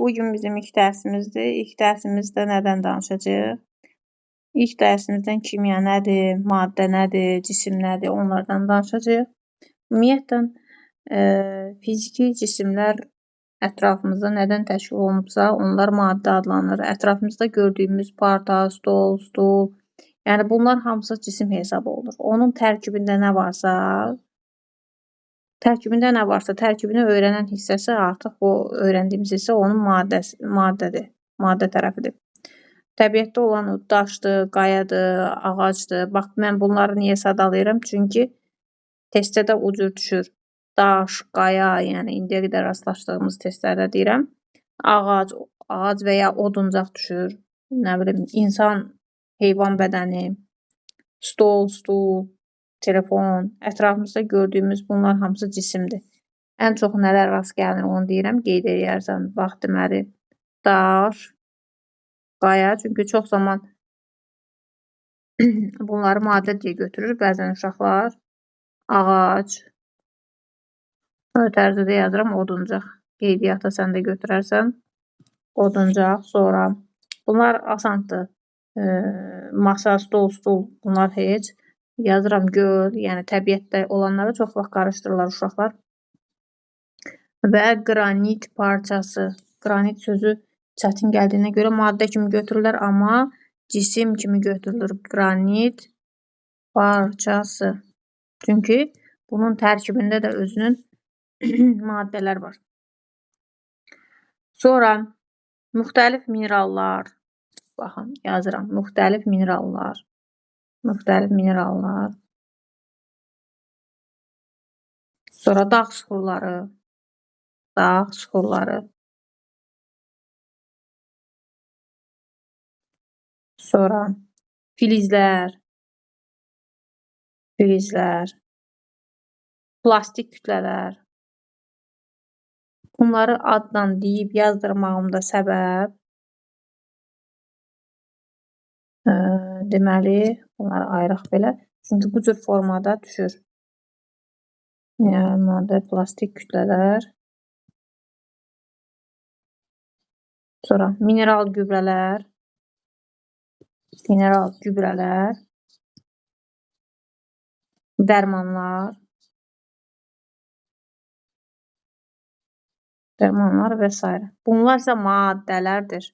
Bugün bizim ilk dərsimizdir. İlk dərsimizdə nədən danışacağıq? İlk dərsimizdən kimya nədir, maddə nədir, cisim nədir, onlardan danışacağıq. Ümumiyyətlə, fiziki cisimlər ətrafımızda nədən təşkil olunubsa, onlar maddə adlanır. Ətrafımızda gördüyümüz parta, stol, stul, yəni bunlar hamısı cisim hesab olunur. Onun tərkibində nə varsa, tərkibini öyrənən hissəsi artıq o öyrəndiyimiz hissə onun maddədir, maddə tərəfidir. Təbiətdə olan o daşdır, qayadır, ağacdır. Bax, mən bunları niyə sadalayıram? Çünki testdə də o cür düşür. Daş, qaya, yəni indiyə qədər rastlaşdığımız testlərdə deyirəm. Ağac və ya oduncaq düşür. Nə bilim, insan, heyvan bədəni, stol, stul, telefon, ətrafımızda gördüyümüz bunlar hamısı cisimdir. Ən çox nələr rast gəlinir onu deyirəm, qeyd edərsən. Bax, deməli, daş, qaya, çünki çox zaman bunları maddə deyə götürür bəzən uşaqlar. Ağac, tərzidə yazıram, oduncaq. Qeydiyyata sən də götürərsən. Oduncaq, sonra bunlar asandır. Masa, stol, stul, bunlar heç. Yazıram göl, yəni təbiətdə olanları çox vaxt qarışdırırlar uşaqlar. Və qranit parçası. Qranit sözü çətin gəldiyinə görə maddə kimi götürürlər, amma cisim kimi götürülür. Qranit parçası. Çünki bunun tərkibində də özünün maddələr var. Sonra müxtəlif minerallar. Baxın, yazıram. Müxtəlif minerallar. Sonra dağ süxurları. Sonra filizlər. Plastik kütlələr. Bunları adla deyib yazdırmağımda səbəb deməli, bunları ayıraq belə. Çünki bu cür formada düşür. Yəni, maddə, plastik kütlələr. Sonra mineral gübrələr. Dərmanlar və s. Bunlar isə maddələrdir.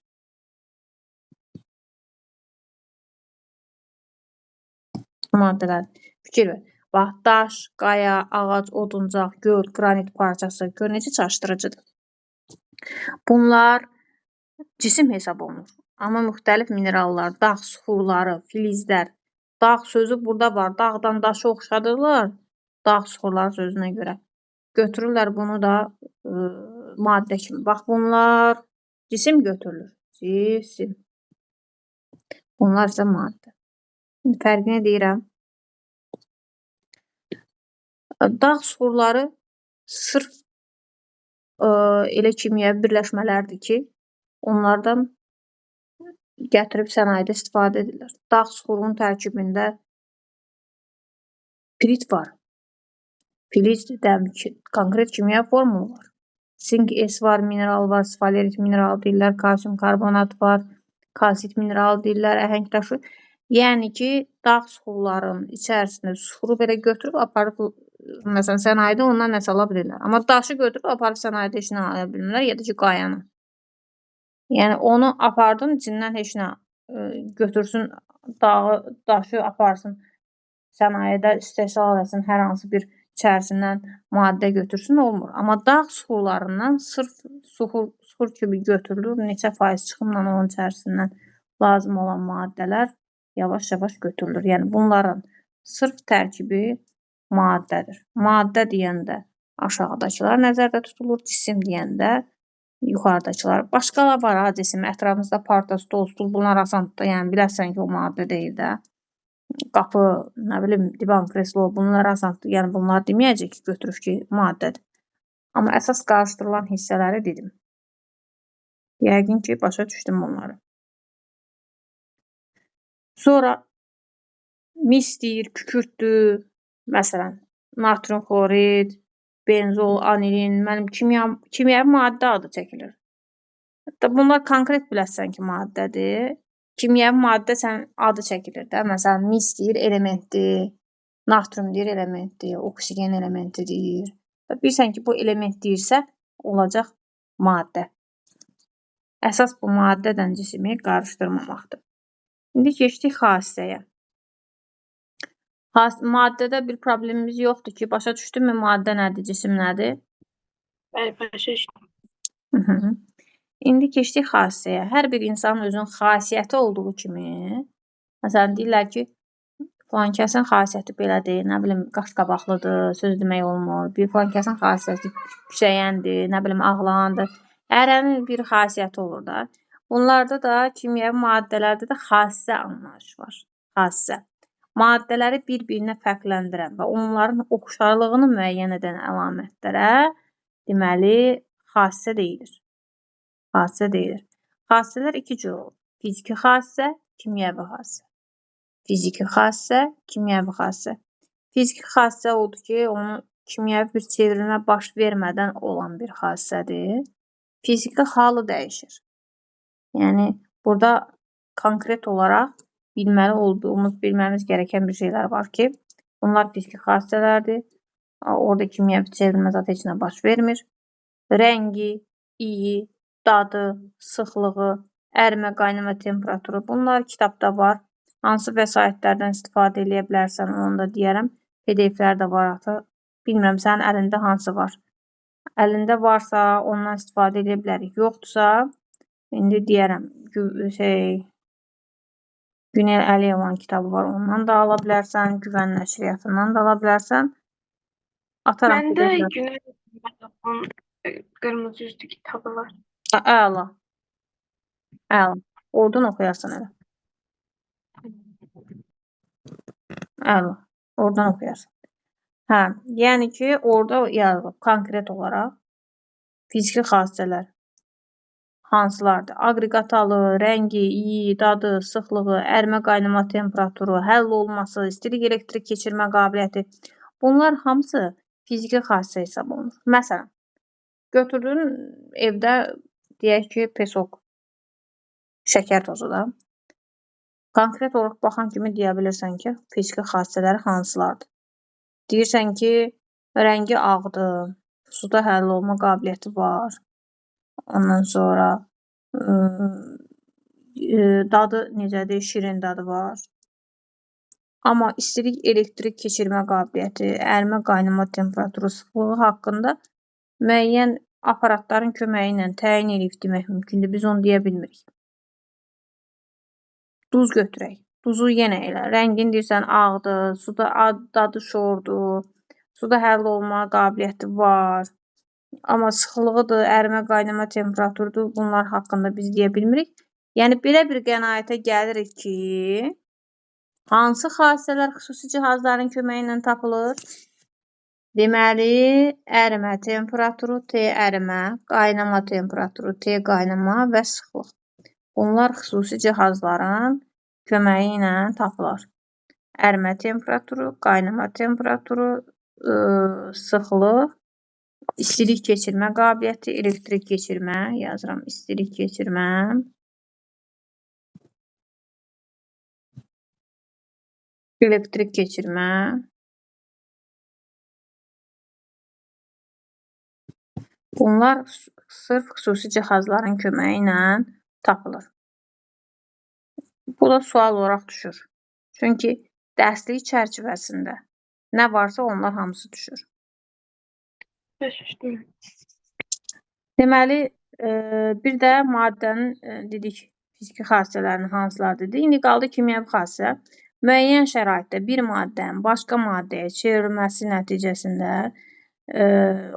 Fikir ver. Bax, daş, qaya, ağac, oduncaq, göl, qranit parçası. Gör necə çaşdırıcıdır. Bunlar cisim hesab olunur. Amma müxtəlif minerallar, dağ süxurları, filizlər. Dağ sözü burada var. Dağdan daşı oxşadırlar. Dağ süxurları sözünə görə. Götürürlər bunu da maddə kimi. Bax, bunlar cisim götürülür. Cisim. Bunlar isə maddə. Fərqini deyirəm. Dağ süxurları sırf elə kimyəvi birləşmələrdir ki, onlardan gətirib sənayedə istifadə edirlər. Dağ süxurunun tərkibində pirit var. Pirit konkret kimyəvi formulu var. Sink S var, mineral var, sfalerit mineral deyirlər, kalsium karbonat var, kalsit mineral deyirlər, əhəng daşı. Yəni ki, dağ süxurlarının içərisində süxuru belə götürüb aparıb, məsələn, sənayedə ondan nəsə ala bilirlər. Amma daşı götürüb aparıb sənayedə heç nə ala bilmirlər, ya da ki, qayanı. Yəni, onu apardın, içindən heç nə götürsün, daşı aparsın, sənayedə istehsal etsin, hər hansı bir içərisindən maddə götürsün, olmur. Amma dağ süxurlarından sırf süxur kimi götürülür, neçə faiz çıxımla onun içərisindən lazım olan maddələr yavaş-yavaş götürülür. Yəni, bunların sırf tərkibi maddədir. Maddə deyəndə aşağıdakılar nəzərdə tutulur, cisim deyəndə yuxarıdakılar. Başqalar var ha, cisim, ətrafımızda parta, stol, stul, bunlar asandır. Yəni, bilərsən ki, o maddə deyil də. Qapı, nə bilim, divan, kreslo, bunlar asandır. Yəni, bunlar deməyəcək ki, götürüb ki, maddədir. Amma əsas qarışdırılan hissələri dedim. Yəqin ki, başa düşdüm bunları. Sonra misdir, kükürtdür, məsələn, natrium xlorid, benzol, anilin, mənim kimyəvi maddə adı çəkilir. Hətta bunlar konkret biləsən ki, maddədir. Kimyəvi maddə sən adı çəkilir də. Məsələn, mis deyir elementdir, natrium deyir elementdir, oksigen elementidir. Və bilirsən ki, bu element deyirsə, olacaq maddə. Əsas bu maddədən cismi qarışdırmamaqdır. İndi keçdik xassəyə. Maddədə bir problemimiz yoxdur ki, başa düşdünmü maddə nədir, cisim nədir? Bəli, başa düşdüm. İndi keçdik xassəyə. Hər bir insanın özünün xasiyyəti olduğu kimi, məsələn, deyirlər ki, filan kəsin xasiyyəti belədir, nə bilim, qaşqabaqlıdır, söz demək olmur, bir filan kəsin xasiyyəti küçəyəndir, nə bilim, ağlayandır. Hərənin bir xasiyyəti olur da. Bunlarda da kimyəvi maddələrdə də xassə anlayışı var. Xassə. Maddələri bir-birinə fərqləndirən və onların oxşarlığını müəyyən edən əlamətlərə deməli xassə deyilir. Xassə deyilir. Xassələr iki cür olur. Fiziki xassə, kimyəvi xassə. Fiziki xassə, kimyəvi xassə. Fiziki xassə odur ki, onun kimyəvi bir çevrilmə baş vermədən olan bir xassədir. Fiziki halı dəyişir. Yəni, burada konkret olaraq bilməmiz gerəkən bir şeylər var ki, bunlar fiziki xassələrdir. Orada kimyəvi çevrilmə zat heç nə baş vermir. Rəngi, iyi, dadı, sıxlığı, ərimə, qaynama temperaturu. Bunlar kitabda var. Hansı vəsaitlərdən istifadə edə bilərsən, onu da deyərəm. PDF-lər də var artıq. Bilmirəm, sənin əlində hansı var? Əlində varsa, ondan istifadə edə bilərik. Yoxdursa, indi deyərəm, Günel Əliyevin kitabı var, ondan da ala bilərsən, Güvən nəşriyyatından da ala bilərsən. Ataram. Məndə Günel Əliyevin qırmızı üstü kitabı var. Əla. Əla. Oradan oxuyarsan elə. Əla. Oradan oxuyarsan. Hə, yəni ki, orada yazılıb konkret olaraq fiziki xassələr hansılardır? Aqreqat halı, rəngi, iyi, dadı, sıxlığı, ərimə qaynama temperaturu, həll olması, istilik elektrik keçirmə qabiliyyəti. Bunlar hamısı fiziki xassə hesab olunur. Məsələn, götürdün evdə deyək ki, pesok, şəkər tozu da. Konkret olaraq baxan kimi deyə bilirsən ki, fiziki xassələri hansılardır? Deyirsən ki, rəngi ağdır, suda həll olma qabiliyyəti var. Ondan sonra dadı necədir? Şirin dadı var. Amma istilik elektrik keçirmə qabiliyyəti, ərimə qaynama temperaturu, sıxlığı haqqında müəyyən aparatların köməyi ilə təyin edib demək mümkündür. Biz onu deyə bilmirik. Duz götürək. Duzu yenə elə. Rəngin deyirsən ağdır, suda dadı şordur, suda həll olma qabiliyyəti var. Amma sıxlığıdır, ərimə qaynama temperaturudur. Bunlar haqqında biz deyə bilmirik. Yəni, belə bir qənaətə gəlirik ki, hansı xassələr xüsusi cihazların köməyi ilə tapılır? Deməli, ərimə temperaturu, T ərimə, qaynama temperaturu, T qaynama və sıxlıq. Bunlar xüsusi cihazların köməyi ilə tapılır. Ərimə temperaturu, qaynama temperaturu, sıxlıq, istilik keçirmə qabiliyyəti, elektrik keçirmə, yazıram, istilik keçirmə, elektrik keçirmə, bunlar sırf xüsusi cihazların köməyi ilə tapılır. Bu da sual olaraq düşür. Çünki dərslik çərçivəsində nə varsa onlar hamısı düşür. Deməli, bir də maddənin dedik, fiziki xassələrinin hansılar dedik. İndi qaldı kimyəvi xassə. Müəyyən şəraitdə bir maddənin başqa maddəyə çevrilməsi nəticəsində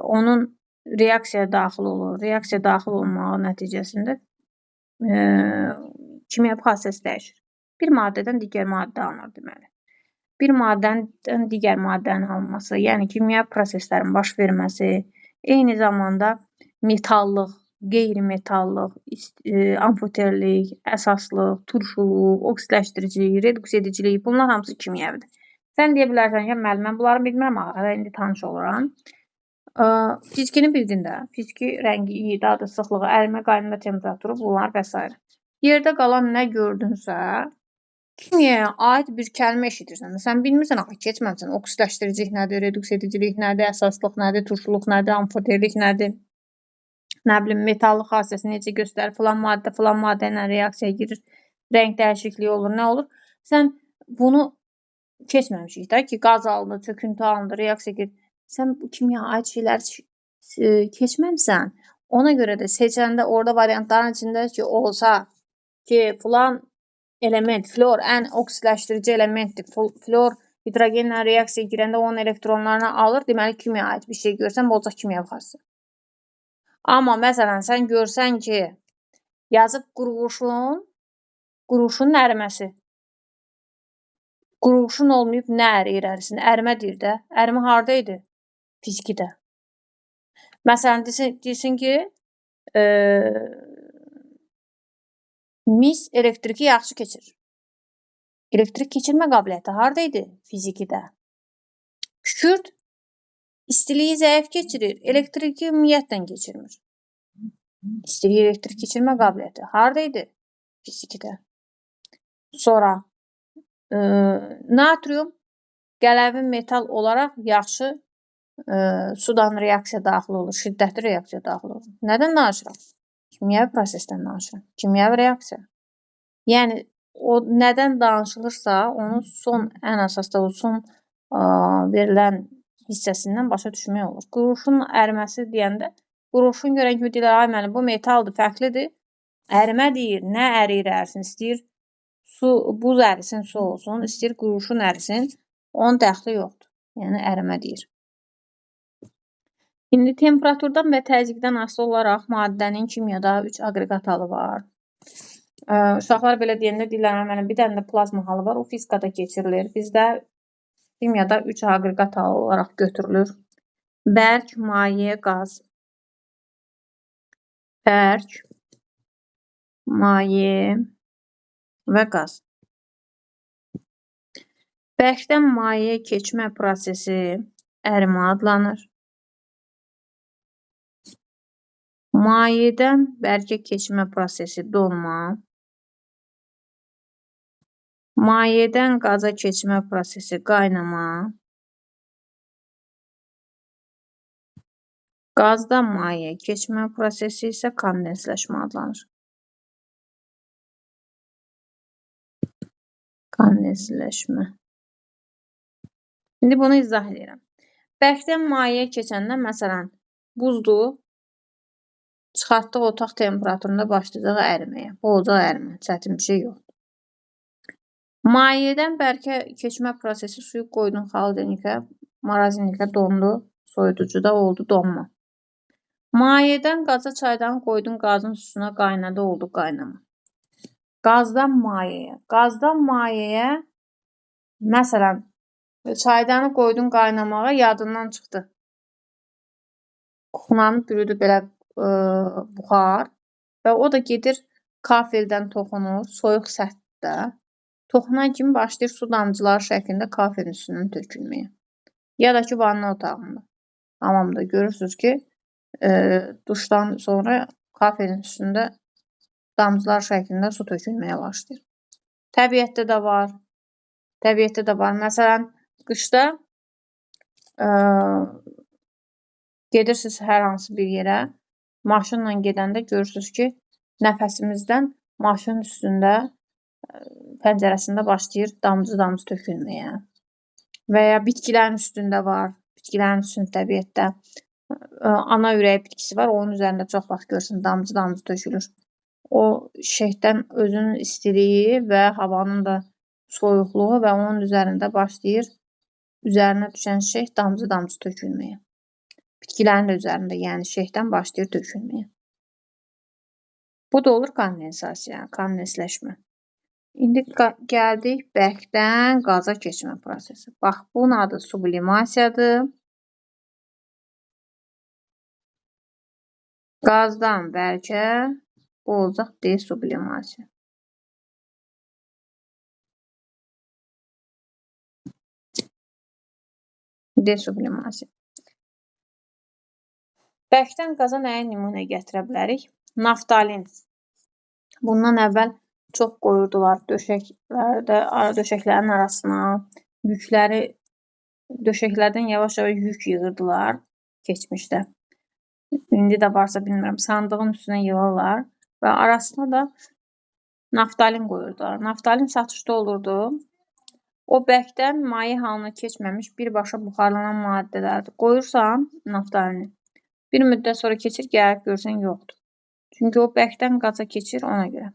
onun reaksiyaya daxil olur. Reaksiya daxil olmağı nəticəsində kimyəvi xassəsi dəyişir. Bir maddədən digər maddə alınır deməli. Bir maddədən digər maddənin alınması, yəni kimyəvi proseslərin baş verməsi, eyni zamanda metallıq, qeyri-metallıq, amfoterlik, əsaslıq, turşuluq, oksidləşdiricilik, reduks edicilik, bunlar hamısı kimyəvidir. Sən deyə bilərsən ki, müəllim, mən bunları bilmirəm, indi tanış oluram. Fizikini bildin də. Fiziki rəngi, iyi, dadı, sıxlığı, ərimə, qaynama temperaturu bunlar və s. Yerdə qalan nə gördünsə, kimyaya aid bir kəlmə eşidirsən. Sən bilmirsən, axı keçməmsən. Oksidləşdiricilik nədir, reduks edicilik nədir, əsaslıq nədir, turşuluq nədir, amfoterlik nədir? Nə bilim, metallıq xassəsi necə göstərir, filan maddə ilə reaksiyaya girir, rəng dəyişikliyi olur, nə olur? Sən bunu keçməmişik də ki, qaz alınır, çöküntü alınır, reaksiya gedir. Sən bu kimyaya aid şeyləri keçməmsən. Ona görə də seçəndə orada variantların içində ki, olsa ki, filan element, flor ən oksidləşdirici elementdir. Flor hidrogenlə reaksiyaya girəndə onun elektronlarını alır. Deməli, kimyaya aid bir şey görsən, bu olacaq kimya xassəsi. Amma məsələn, sən görsən ki, yazıb qurğuşun əriməsi. Qurğuşun olmayıb, nə əriyir ərisin? Ərimə deyir də. Ərimə haradaydı? Fizikdə. Məsələn, desin ki, mis elektriki yaxşı keçir. Elektrik keçirmə qabiliyyəti haradaydı? Fizikdə. Kükürt istiliyi zəif keçirir. Elektriki ümumiyyətlə keçirmir. İstiliyi elektrik keçirmə qabiliyyəti haradaydı? Fizikdə. Sonra natrium qələvi metal olaraq yaxşı sudan reaksiya daxil olur, şiddətli reaksiya daxil olur. Nədən danışıram? Kimyəvi prosesdən danışıram. Kimyəvi reaksiya. Yəni, o nədən danışılırsa, onun ən əsasda son verilən hissəsindən başa düşmək olur. Qurğuşun əriməsi deyəndə, qurğuşun görən kimi deyirlər, ay mənim, bu metaldır, fərqlidir. Ərimə deyir, nə əriyir ərsin, istəyir buz ərisin, su olsun, istəyir qurğuşun ərisin, onun dəxli yoxdur. Yəni, ərimə deyir. İndi temperaturdan və təzyiqdən asılı olaraq maddənin kimyada 3 aqreqat halı var. Uşaqlar belə deyəndə deyirlər, mənim bir dənə də plazma halı var, o fizikada keçirilir. Bizdə kimyada 3 aqreqat halı olaraq götürülür. Bərk, maye, qaz. Bərk, maye və qaz. Bərkdən maye keçmə prosesi ərimə adlanır. Mayedən bərkə keçmə prosesi donma. Mayedən qaza keçmə prosesi qaynama. Qazdan maye keçmə prosesi isə kondensləşmə adlanır. Kondensləşmə. İndi bunu izah edirəm. Bərkdən maye keçəndə, məsələn, buzdur, çıxartdıq otaq temperaturunda başlayacaq əriməyə. Bu olacaq ərimə, çətin bir şey yoxdur. Mayedən bərkə keçmə prosesi suyu qoydun xaldenikə, marazinikə dondu, soyuducuda oldu donma. Mayedən qaza çaydanı qoydun qazın üstünə qaynadı, oldu qaynama. Qazdan mayəyə. Qazdan mayəyə, məsələn, çaydanı qoydun qaynamağa, yadından çıxdı. Kuxunanı bürüdü belə buxar və o da gedir kafeldən toxunur, soyuq səthdə. Toxunan kimi başlayır su damcıları şəklində kafelin üstündən tökülməyə. Ya da ki, vanna otağında, hamamda görürsünüz ki, duşdan sonra kafelin üstündə damcılar şəklində su tökülməyə başlayır. Təbiətdə də var. Təbiətdə də var. Məsələn, qışda gedirsiniz hər hansı bir yerə, maşınla gedəndə görürsünüz ki, nəfəsimizdən maşının üstündə, pəncərəsində başlayır damcı-damcı tökülməyə. Və ya bitkilərin üstündə var, bitkilərin üstündə təbiətdə ana ürəyi bitkisi var, onun üzərində çox vaxt görürsünüz, damcı-damcı tökülür. O şeydən özünün istiliyi və havanın da soyuqluğu və onun üzərində başlayır, üzərinə düşən şey damcı-damcı tökülməyə. Bitkilərin də üzərində, yəni şeydən başlayır tökülməyə. Bu da olur kondensasiya, kondensləşmə. İndi gəldik bərkdən qaza keçmə prosesi. Bax, bunun adı sublimasiyadır. Qazdan bərkə bu olacaq desublimasiya. Desublimasiya. Bərkdən qaza nəyə nümunə gətirə bilərik? Naftalin. Bundan əvvəl çox qoyurdular döşəklərin arasına. Yükləri döşəklərdən yavaş-yavaş yük yığırdılar keçmişdə. İndi də varsa bilmirəm, sandığın üstünə yığırlar və arasına da naftalin qoyurdular. Naftalin satışda olurdu. O bərkdən maye halına keçməmiş birbaşa buxarlanan maddələrdir. Qoyursan naftalini. Bir müddət sonra keçir, gəlib görsən yoxdur. Çünki o bərkdən qaza keçir ona görə.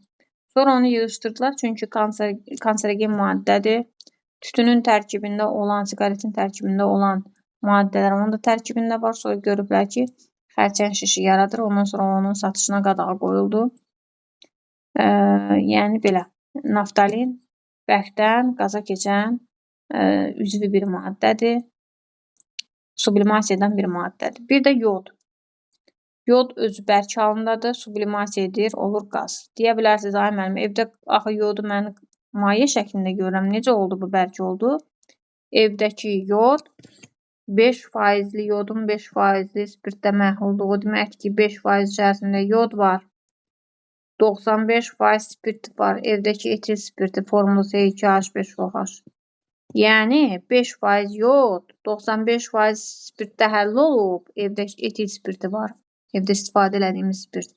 Sonra onu yığışdırdılar, çünki kanserogen maddədir. Tütünün tərkibində olan, siqaretin tərkibində olan maddələr onun da tərkibində var. Sonra görüblər ki, xərçəng şişi yaradır. Ondan sonra onun satışına qadağa qoyuldu. Yəni belə, naftalin bərkdən qaza keçən üzvü bir maddədir. Sublimasiya edən bir maddədir. Bir də yod. Yod özü bərk halındadır, sublimasiya edir, olur qaz. Deyə bilərsiniz, ay müəllim, evdə axı yodu mən maye şəklində görürəm. Necə oldu bu bərk oldu? Evdəki yod 5%li yodun 5%li spirtdə məhlulluğu deməkdir ki, 5% içərisində yod var. 95% spirt var. Evdəki etil spirti formulusu H2H5OH. Yəni 5% yod, 95% spirtdə həll olub, evdəki etil spirti var. Evdə istifadə elədiyimiz spirt.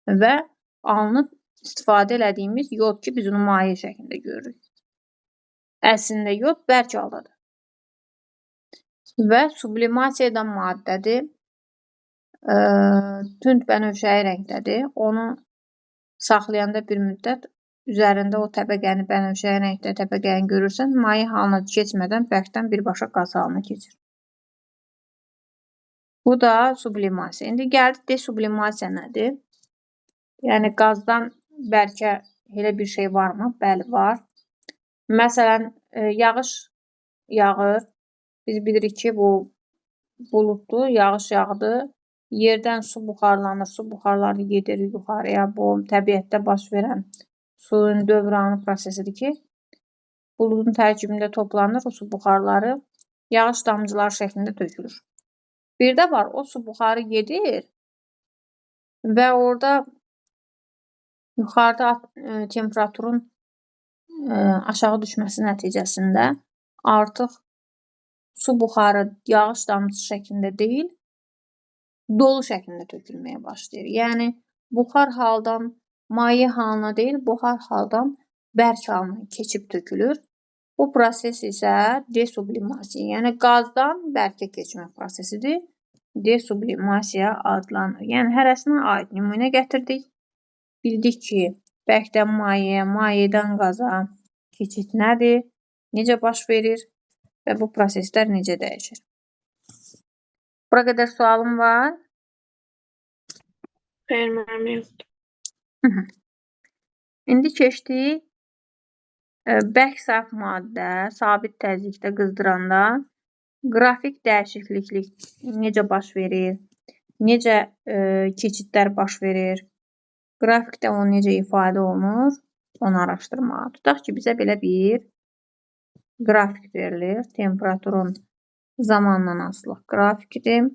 Və alınıb istifadə elədiyimiz yod ki, biz onu maye şəklində görürük. Əslində yod bərk haldadır. Və sublimasiya edən maddədir. Tünd bənövşəyi rəngdədir. Onu saxlayanda bir müddət üzərində o təbəqəni, bənövşəyi rəngdə təbəqəni görürsən, maye halına keçmədən bərkdən birbaşa qaz halına keçir. Bu da sublimasiya. İndi gəldik desublimasiya nədir? Yəni qazdan bərkə elə bir şey varmı? Bəli, var. Məsələn, yağış yağır. Biz bilirik ki, bu buluddur, yağış yağdı. Yerdən su buxarlanır, su buxarları gedir yuxarıya. Bu təbiətdə baş verən suyun dövranı prosesidir ki, buludun tərkibində toplanır o su buxarları, yağış damcıları şəklində tökülür. Bir də var, o su buxarı gedir və orada yuxarıda temperaturun aşağı düşməsi nəticəsində artıq su buxarı yağış damcısı şəklində deyil, dolu şəklində tökülməyə başlayır. Yəni, buxar haldan maye halına deyil, buxar haldan bərk halına keçib tökülür. Bu proses isə desublimasiya, yəni qazdan bərkə keçmə prosesidir. Desublimasiya adlanır. Yəni, hərəsinə aid nümunə gətirdik. Bildik ki, bərkdən mayeyə, mayədən qaza keçid nədir, necə baş verir və bu proseslər necə dəyişir. Bura qədər sualım var. Xeyr, müəllim, yoxdur. İndi keçdik. Bərk saf maddə, sabit təzyiqdə qızdıranda qrafik dəyişiklik necə baş verir, necə keçidlər baş verir, qrafikdə o necə ifadə olunur, onu araşdırmağa. Tutaq ki, bizə belə bir qrafik verilir. Temperaturun zamandan asılı qrafikidir.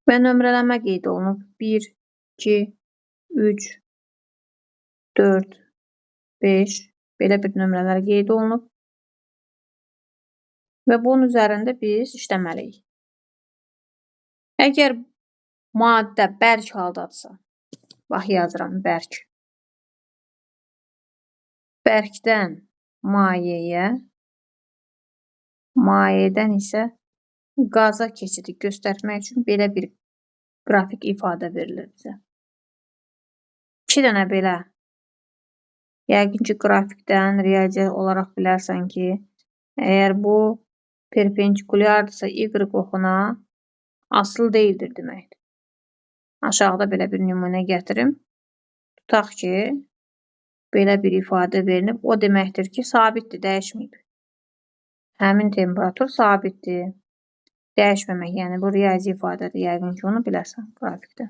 Və nömrələmə qeyd olunub. 1, 2, 3, 4, 5 belə bir nömrələr qeyd olunub. Və bunun üzərində biz işləməliyik. Əgər maddə bərk haldadırsa, bax yazıram bərk. Bərkdən mayeyə, mayədən isə qaza keçidi göstərmək üçün belə bir qrafik ifadə verilir bizə. 2 dənə belə. Yəqin ki, qrafikdən riyaziyyat olaraq bilərsən ki, əgər bu perpendikulyardırsa y oxuna asılı deyildir deməkdir. Aşağıda belə bir nümunə gətirim. Tutaq ki, belə bir ifadə verilib. O deməkdir ki, sabitdir, dəyişməyib. Həmin temperatur sabitdir. Dəyişməmək, yəni bu riyazi ifadədir. Yəqin ki, onu bilərsən qrafikdə.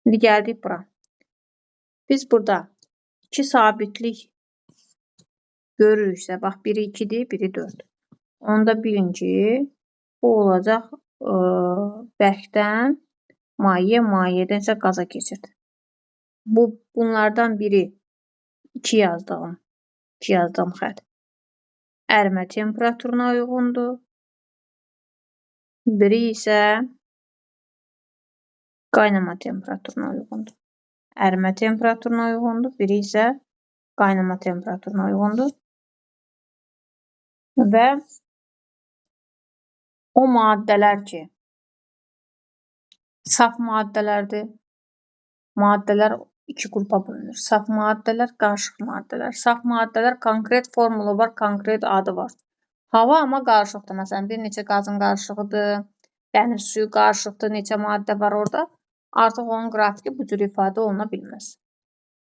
İndi gəldik bura. Biz burada 2 sabitlik görürüksə, bax, biri 2-dir, biri 4. Onda bilin ki, bu olacaq bərkdən mayedən isə qaza keçirdi. Bunlardan biri 2 yazdığım xətt ərimə temperaturuna uyğundur. Biri isə qaynama temperaturuna uyğundur. Ərimə temperaturuna uyğundur. Biri isə qaynama temperaturuna uyğundur. Və o maddələr ki, saf maddələrdir. Maddələr 2 qrupa bölünür. Saf maddələr, qarışıq maddələr. Saf maddələr konkret formulu var, konkret adı var. Hava amma qarışıqdır. Məsələn, bir neçə qazın qarışığıdır, dəniz suyu qarışıqdır, neçə maddə var orada. Artıq onun qrafiki bu cür ifadə oluna bilməz.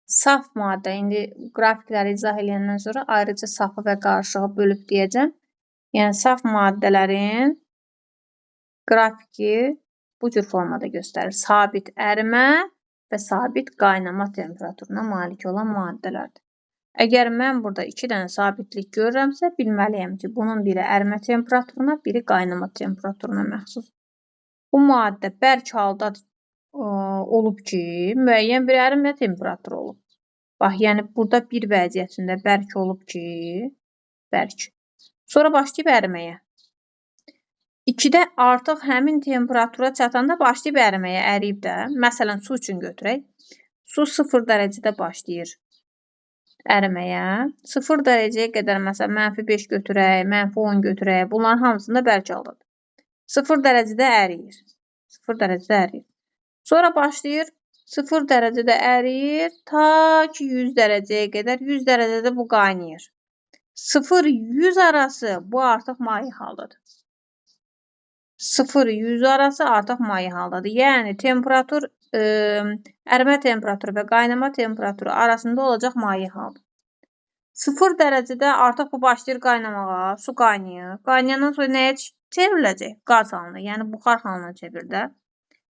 Saf maddə, indi qrafikləri izah edəndən sonra ayrıca safı və qarışığı bölüb deyəcəm. Yəni, saf maddələrin qrafiki bu cür formada göstərir. Sabit ərimə və sabit qaynama temperaturuna malik olan maddələrdir. Əgər mən burada 2 dənə sabitlik görürəmsə, bilməliyəm ki, bunun biri ərimə temperaturuna, biri qaynama temperaturuna məxsus. Bu maddə bərk halda olub ki, müəyyən bir ərimə temperaturu olub. Bax, yəni burada bir vəziyyətində bərk olub ki, bərk. Sonra başlayıb əriməyə. 2-də artıq həmin temperatura çatanda başlayıb əriməyə, əriyib də. Məsələn, su üçün götürək. Su 0 dərəcədə başlayır əriməyə. 0 dərəcəyə qədər, məsələn, -5 götürək, -10 götürək. Bunların hamısında bərk haldadır. 0 dərəcədə əriyir. 0 dərəcədə əriyir. Sonra başlayır 0 dərəcədə əriyir ta ki 100 dərəcəyə qədər. 100 dərəcədə bu qaynayır. 0-100 arası bu artıq maye haldadır. 0-100 arası artıq maye haldadır. Yəni, temperatur, ərimə temperaturu və qaynama temperaturu arasında olacaq maye haldır. 0 dərəcədə artıq bu başlayır qaynamağa, su qaynayır. Qaynayandan sonra nəyə çevriləcək? Qaz halına, yəni buxar halına çevrilir.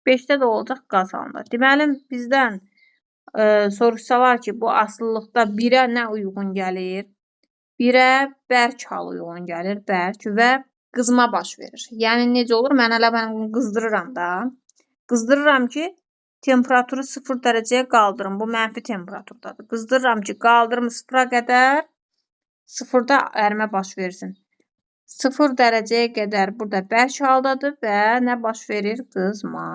5-də də olacaq qaz halında. Deməli, bizdən soruşsalar ki, bu asılılıqda 1-ə nə uyğun gəlir? 1-ə bərk hal uyğun gəlir, bərk və qızma baş verir. Yəni, necə olur? Mən hələ bunu qızdırıram da. Qızdırıram ki, temperaturu 0 dərəcəyə qaldırım. Bu mənfi temperaturdadır. Qızdırıram ki, qaldırım 0-a qədər, 0-da ərimə baş versin. 0 dərəcəyə qədər burada bərk haldadır və nə baş verir? Qızma.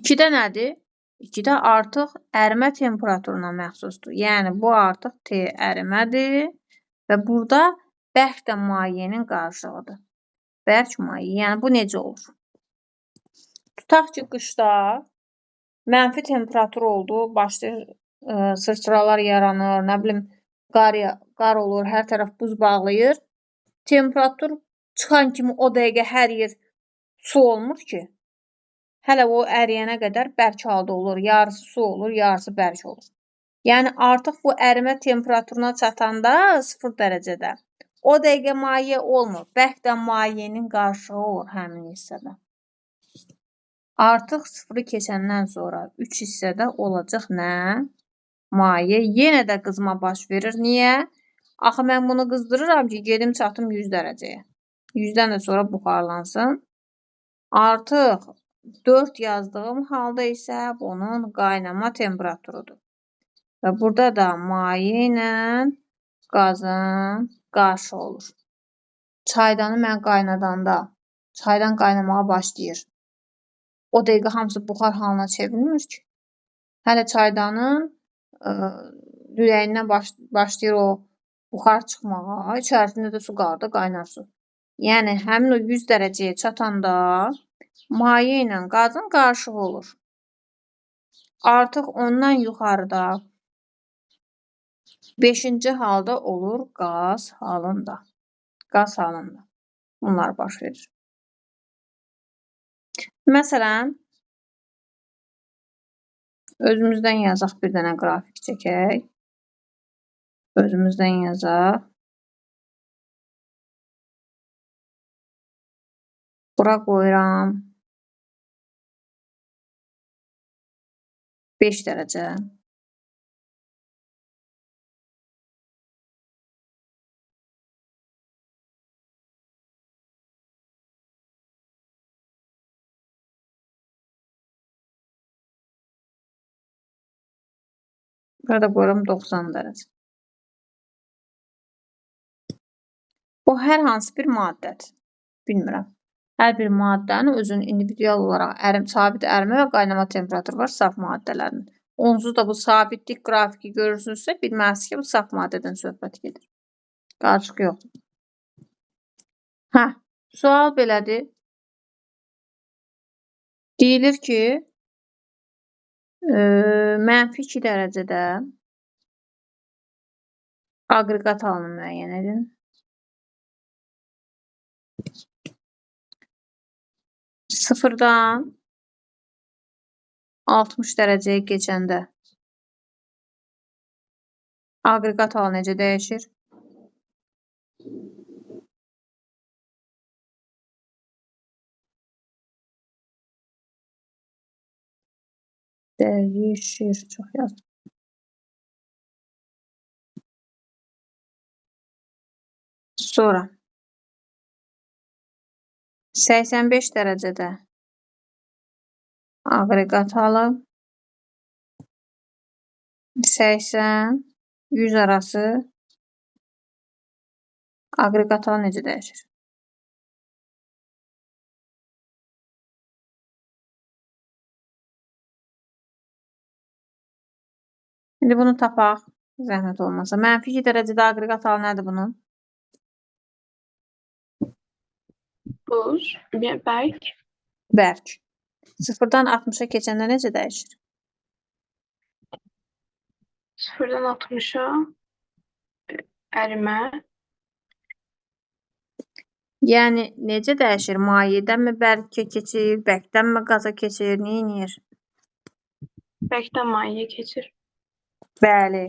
2-də nədir? 2-də artıq ərimə temperaturuna məxsusdur. Yəni, bu artıq T ərimədir və burada bərk də mayenin qarşılığıdır. Bərk maye. Yəni, bu necə olur? Tutaq ki, qışda mənfi temperatur oldu, başlayır sırçıralar yaranır, nə bilim, qar olur, hər tərəf buz bağlayır. Temperatur çıxan kimi o dəqiqə hər yer su olmur ki, hələ o əriyənə qədər bərk halda olur. Yarısı su olur, yarısı bərk olur. Yəni, artıq bu ərimə temperaturuna çatanda 0 dərəcədə o dəqiqə maye olmur. Bərk də mayenin qarşılığı olur həmin hissədə. Artıq 0-ı keçəndən sonra 3 hissədə olacaq nə? Maye. Yenə də qızma baş verir. Niyə? Axı, mən bunu qızdırıram ki, gedim çatım 100 dərəcəyə. 100-dən də sonra buxarlansın. Artıq 4 yazdığım halda isə bunun qaynama temperaturudur. Və burada da maye ilə qazın qarşı olur. Çaydanı mən qaynadanda, çaydan qaynamağa başlayır. O dəqiqə hamısı buxar halına çevrilmir ki. Hələ çaydanın ürəyindən başlayır o buxar çıxmağa, içərisində də su qalır, qaynar su. Yəni, həmin o 100 dərəcəyə çatanda maye ilə qazın qarşılığı olur. Artıq ondan yuxarıda 5-ci halda olur qaz halında. Qaz halında. Bunlar baş verir. Məsələn, özümüzdən yazaq, bir dənə qrafik çəkək. Özümüzdən yazaq. Bura qoyuram 5 dərəcə. Burada qoyuram 90 dərəcə. Bu hər hansı bir maddədir. Bilmirəm. Hər bir maddənin özünün individual olaraq sabit ərimə və qaynama temperaturu var saf maddələrin. Onsuz da bu sabitlik qrafiki görürsünüzsə, bilməlisiniz ki, bu saf maddədən söhbət gedir. Qarışıq yoxdur. Hə, sual belədir. Deyilir ki, -2 dərəcədə aqreqat halını müəyyən edin. Sıfırdan 60 dərəcəyə keçəndə aqreqat halı necə dəyişir? Dəyişir. Çox yazdım. Sonra 85 dərəcədə aqreqat halı 80-100 arası aqreqat halı necə dəyişir? İndi bunu tapaq. Zəhmət olmasa. -2 dərəcədə aqreqat halı nədir bunun? Buz, bərk. Bərk. 0-dan 60-a keçəndə necə dəyişir? 0-dan 60-a ərimə. Yəni, necə dəyişir? Mayedən mi bərkə keçir, bərkdən mi qaza keçir, neyinir? Bərkdən mayeye keçir. Bəli.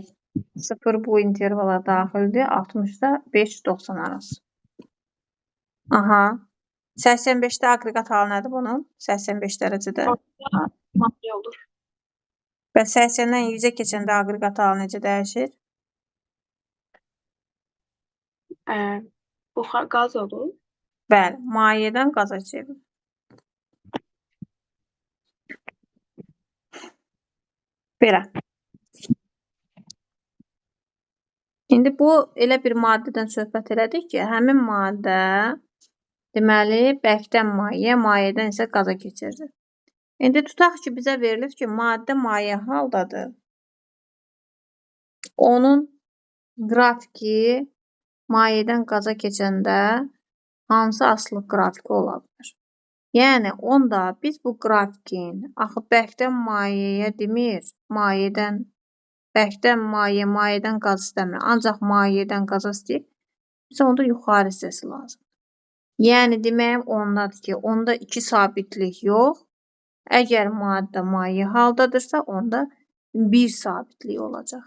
0 bu intervala daxildir. 60-da 5-90 arası. Aha. 85-də aqreqat halı nədir bunun? 85 dərəcədə. Orada maye olur. Və 80-dən 100-ə keçəndə aqreqat halı necə dəyişir? Buxar qaz olur. Bəli. Mayedən qaza çevirir. Belə. İndi bu elə bir maddədən söhbət elədik ki, həmin maddə deməli bərkdən maye, mayədən isə qaza keçirir. İndi tutaq ki, bizə verilib ki, maddə maye haldadır. Onun qrafiki mayədən qaza keçəndə hansı asılılıq qrafiki ola bilər? Yəni, onda biz bu qrafikin axı bərkdən mayəyə demir, bərkdən maye, mayədən qaz istəmir. Ancaq mayədən qaza istəyir. Bizə onda yuxarı hissəsi lazım. Yəni, deməyim ondadır ki, onda 2 sabitlik yox. Əgər maddə maye haldadırsa, onda 1 sabitlik olacaq.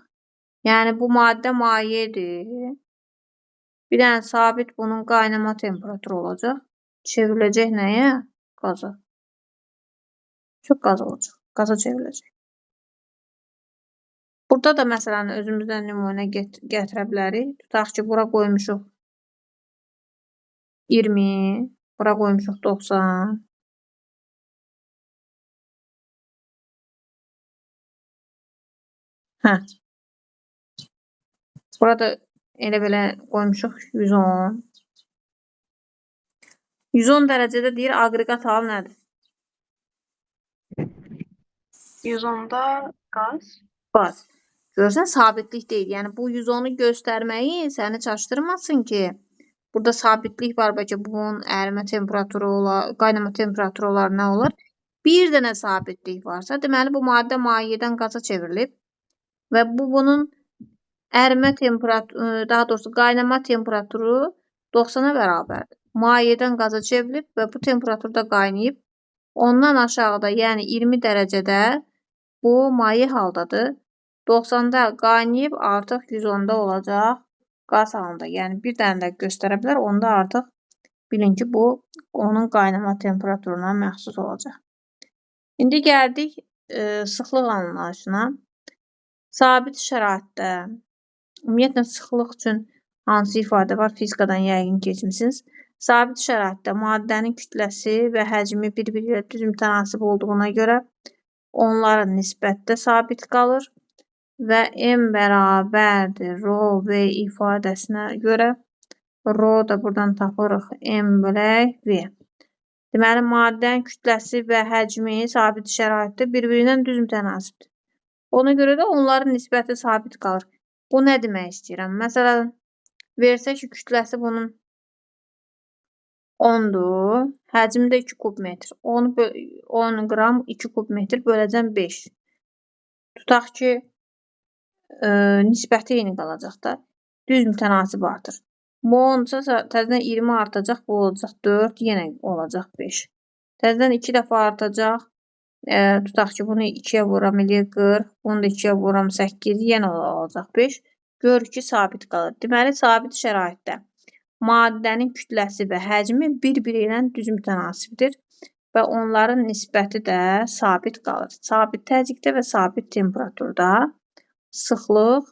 Yəni, bu maddə mayedir. Bir dənə sabit bunun qaynama temperaturu olacaq. Çevriləcək nəyə? Qaza. Çox qaz olacaq. Qaza çevriləcək. Burada da məsələn özümüzdən nümunə gətirə bilərik. Tutaq ki, bura qoymuşuq 20, bura qoymuşuq 90. Hə. Burada elə belə qoymuşuq 110. 110 dərəcədə deyir, aqreqat halı nədir? 110-da qaz. Qaz. Görürsən, sabitlik deyil. Yəni, bu 110-u göstərməyi səni çaşdırmasın ki, burada sabitlik var, bəlkə bunun ərimə temperaturu olar, qaynama temperaturu olar, nə olar? Bir dənə sabitlik varsa, deməli, bu maddə mayədən qaza çevrilib və bunun ərimə temperaturu, daha doğrusu qaynama temperaturu 90-a bərabərdir. Mayədən qaza çevrilib və bu temperaturda qaynayıb, ondan aşağıda, yəni 20 dərəcədə bu maye haldadır. 90-da qaynayıb artıq 110-da olacaq qaz halında. Yəni, bir dənə də göstərə bilər, onda artıq bilin ki, bu onun qaynama temperaturuna məxsus olacaq. İndi gəldik sıxlıq anlayışına. Sabit şəraitdə, ümumiyyətlə sıxlıq üçün hansı ifadə var, fizikadan yəqin keçmisiniz. Sabit şəraitdə maddənin kütləsi və həcmi bir-biri ilə düz mütənasib olduğuna görə onların nisbətdə sabit qalır. və M bərabərdir rho V ifadəsinə görə rho da buradan tapırıq M bölək V. Deməli, maddənin kütləsi və həcmi sabit şəraitdə bir-birindən düz mütənasibdir. Ona görə də onların nisbəti sabit qalır. Bu nə demək istəyirəm? Məsələn, versə ki, kütləsi bunun 10-dur, həcmi də 2 kub metr. 10 qram 2 kub metr böləcəm 5. Tutaq ki, nisbəti eyni qalacaq da. Düz mütənasib artır. Bu 10-sa təzədən 20 artacaq, bu olacaq 4, yenə olacaq 5. Təzədən 2 dəfə artacaq. Tutaq ki, bunu 2-yə vuram, eləyir 40, bunu da 2-yə vuram, 8, yenə olacaq 5. Görürük ki, sabit qalır. Deməli, sabit şəraitdə maddənin kütləsi və həcmi bir-biri ilə düz mütənasibdir və onların nisbəti də sabit qalır. Sabit təzyiqdə və sabit temperaturda sıxlıq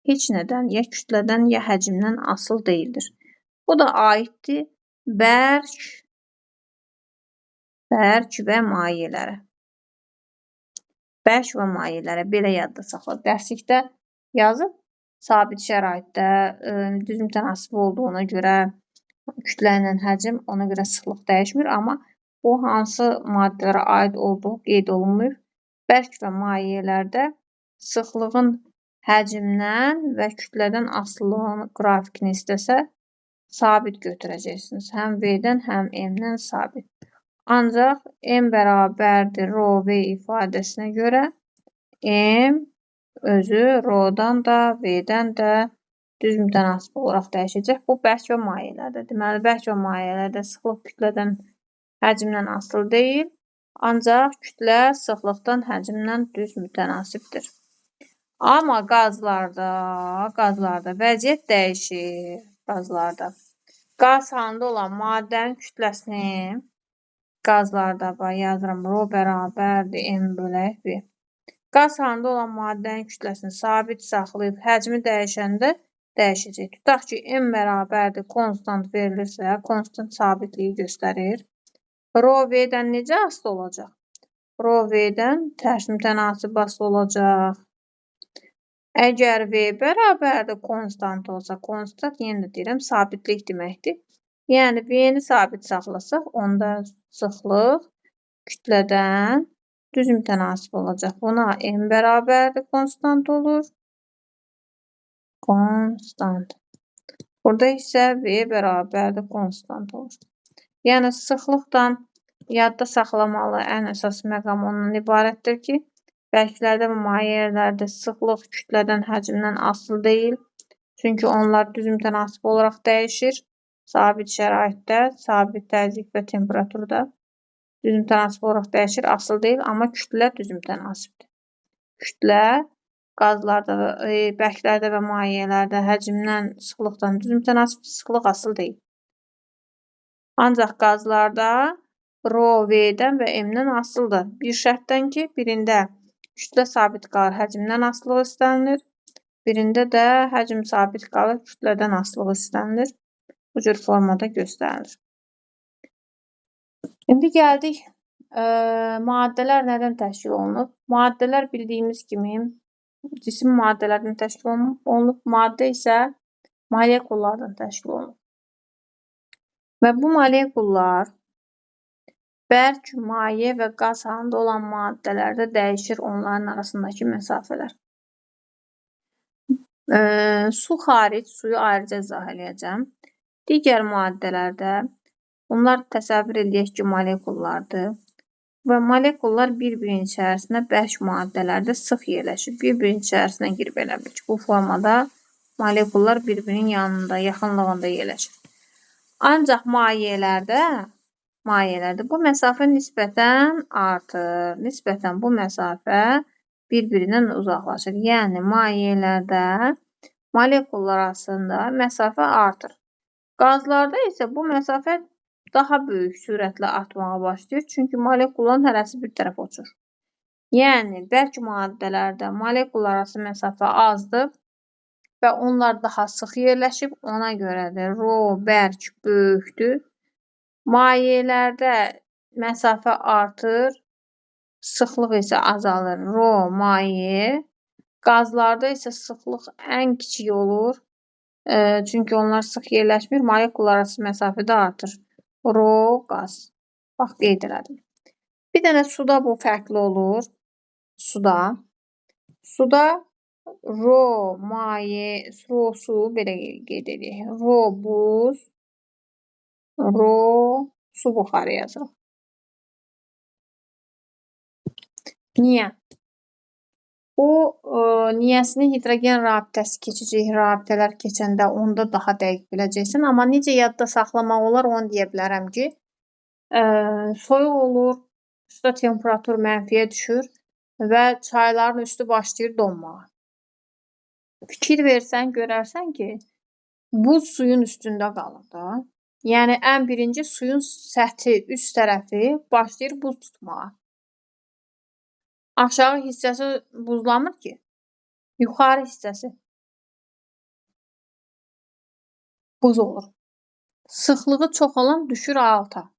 heç nədən, ya kütlədən, ya həcmdən asılı deyildir. Bu da aiddir bərk və mayelərə. Bərk və mayelərə belə yadda saxla. Dərslikdə yazıb, sabit şəraitdə düz mütənasib olduğuna görə kütlə ilə həcm, ona görə sıxlıq dəyişmir, amma bu hansı maddələrə aid olduğu qeyd olunmur. Bərk və mayelərdə sıxlığın həcmdən və kütlədən asılılığın qrafikini istəsə, sabit götürəcəksiniz. Həm V-dən, həm M-dən sabit. Ancaq M bərabərdir rho V ifadəsinə görə M özü rho-dan da, V-dən də düz mütənasib olaraq dəyişəcək. Bu bərk və mayelərdə. Deməli, bərk və mayelərdə sıxlıq kütlədən, həcmdən asılı deyil. Ancaq kütlə sıxlıqdan, həcmdən düz mütənasibdir. Amma qazlarda vəziyyət dəyişir. Qaz halında olan maddənin kütləsini qazlarda yazıram. Rho bərabərdir M bölək V. Qaz halında olan maddənin kütləsini sabit saxlayıb həcmi dəyişəndə dəyişəcək. Tutaq ki, M bərabərdir konstant verilirsə, konstant sabitliyi göstərir. Rho V-dən necə asılı olacaq? Rho V-dən tərs mütənasib asılı olacaq. Əgər V bərabərdir konstant olsa, konstant yenə də deyirəm, sabitlik deməkdir. Yəni, V-ni sabit saxlasaq, onda sıxlıq kütlədən düz mütənasib olacaq. Buna M bərabərdir konstant olur. Konstant. Burada isə V bərabərdir konstant olur. Yəni, sıxlıqdan yadda saxlamalı ən əsas məqam ondan ibarətdir ki, bərklərdə və mayelərdə sıxlıq kütlədən, həcmdən asılı deyil. Çünki onlar düz mütənasib olaraq dəyişir. Sabit şəraitdə, sabit təzyiq və temperaturda düz mütənasib olaraq dəyişir, asılı deyil, amma kütlə düz mütənasibdir. Kütlə qazlarda, bərklərdə və mayelərdə həcmdən, sıxlıqdan düz mütənasibdir, sıxlıq asılı deyil. Ancaq qazlarda rho V-dən və M-dən asılıdır. Bir şərtdən ki, birində kütlə sabit qalır, həcmdən asılılığı istənilir. Birində də həcm sabit qalır, kütlədən asılılığı istənilir. Bu cür formada göstərilir. İndi gəldik, maddələr nədən təşkil olunub? Maddələr bildiyimiz kimi cisim maddələrdən təşkil olunub, maddə isə molekullardan təşkil olunub. Və bu molekullar bərk, maye və qaz halında olan maddələrdə dəyişir onların arasındakı məsafələr. Su xaric, suyu ayrıca izah eləyəcəm. Digər maddələrdə bunlar təsəvvür edək ki, molekullardır. Və molekullar bir-birinin içərisində bərk maddələrdə sıx yerləşir. Bir-birinin içərisinə girib elə bil ki, bu formada molekullar bir-birinin yanında, yaxınlığında yerləşir. Ancaq mayelərdə bu məsafə nisbətən artır. Nisbətən bu məsafə bir-birindən uzaqlaşır. Yəni, mayelərdə molekullar arasında məsafə artır. Qazlarda isə bu məsafə daha böyük sürətlə artmağa başlayır. Çünki molekulların hərəsi bir tərəfə uçur. Yəni, bərk maddələrdə molekullar arası məsafə azdır və onlar daha sıx yerləşib. Ona görədir, rho bərk böyükdür. Mayelərdə məsafə artır, sıxlıq isə azalır. Rho maye Qazlarda isə sıxlıq ən kiçik olur. Çünki onlar sıx yerləşmir, molekul arası məsafə də artır. Rho qaz. Bax, qeyd elədim. Bir dənə suda bu fərqli olur. Suda rho maye, rho su, belə qeyd edək. Rho buz, rho su buxarı yazırıq. Niyə? O, niyəsini hidrogen rabitəsi keçəcək, rabitələr keçəndə onda daha dəqiq biləcəksən. Amma necə yadda saxlamaq olar, onu deyə bilərəm ki, soyuq olur, suda temperatur mənfiyə düşür və çayların üstü başlayır donmağa. Fikir versən, görərsən ki, buz suyun üstündə qalır da. Yəni, ən birinci suyun səthi, üst tərəfi başlayır buz tutmağa. Aşağı hissəsi buzlamır ki, yuxarı hissəsi buz olur. Sıxlığı çox olan düşür alta.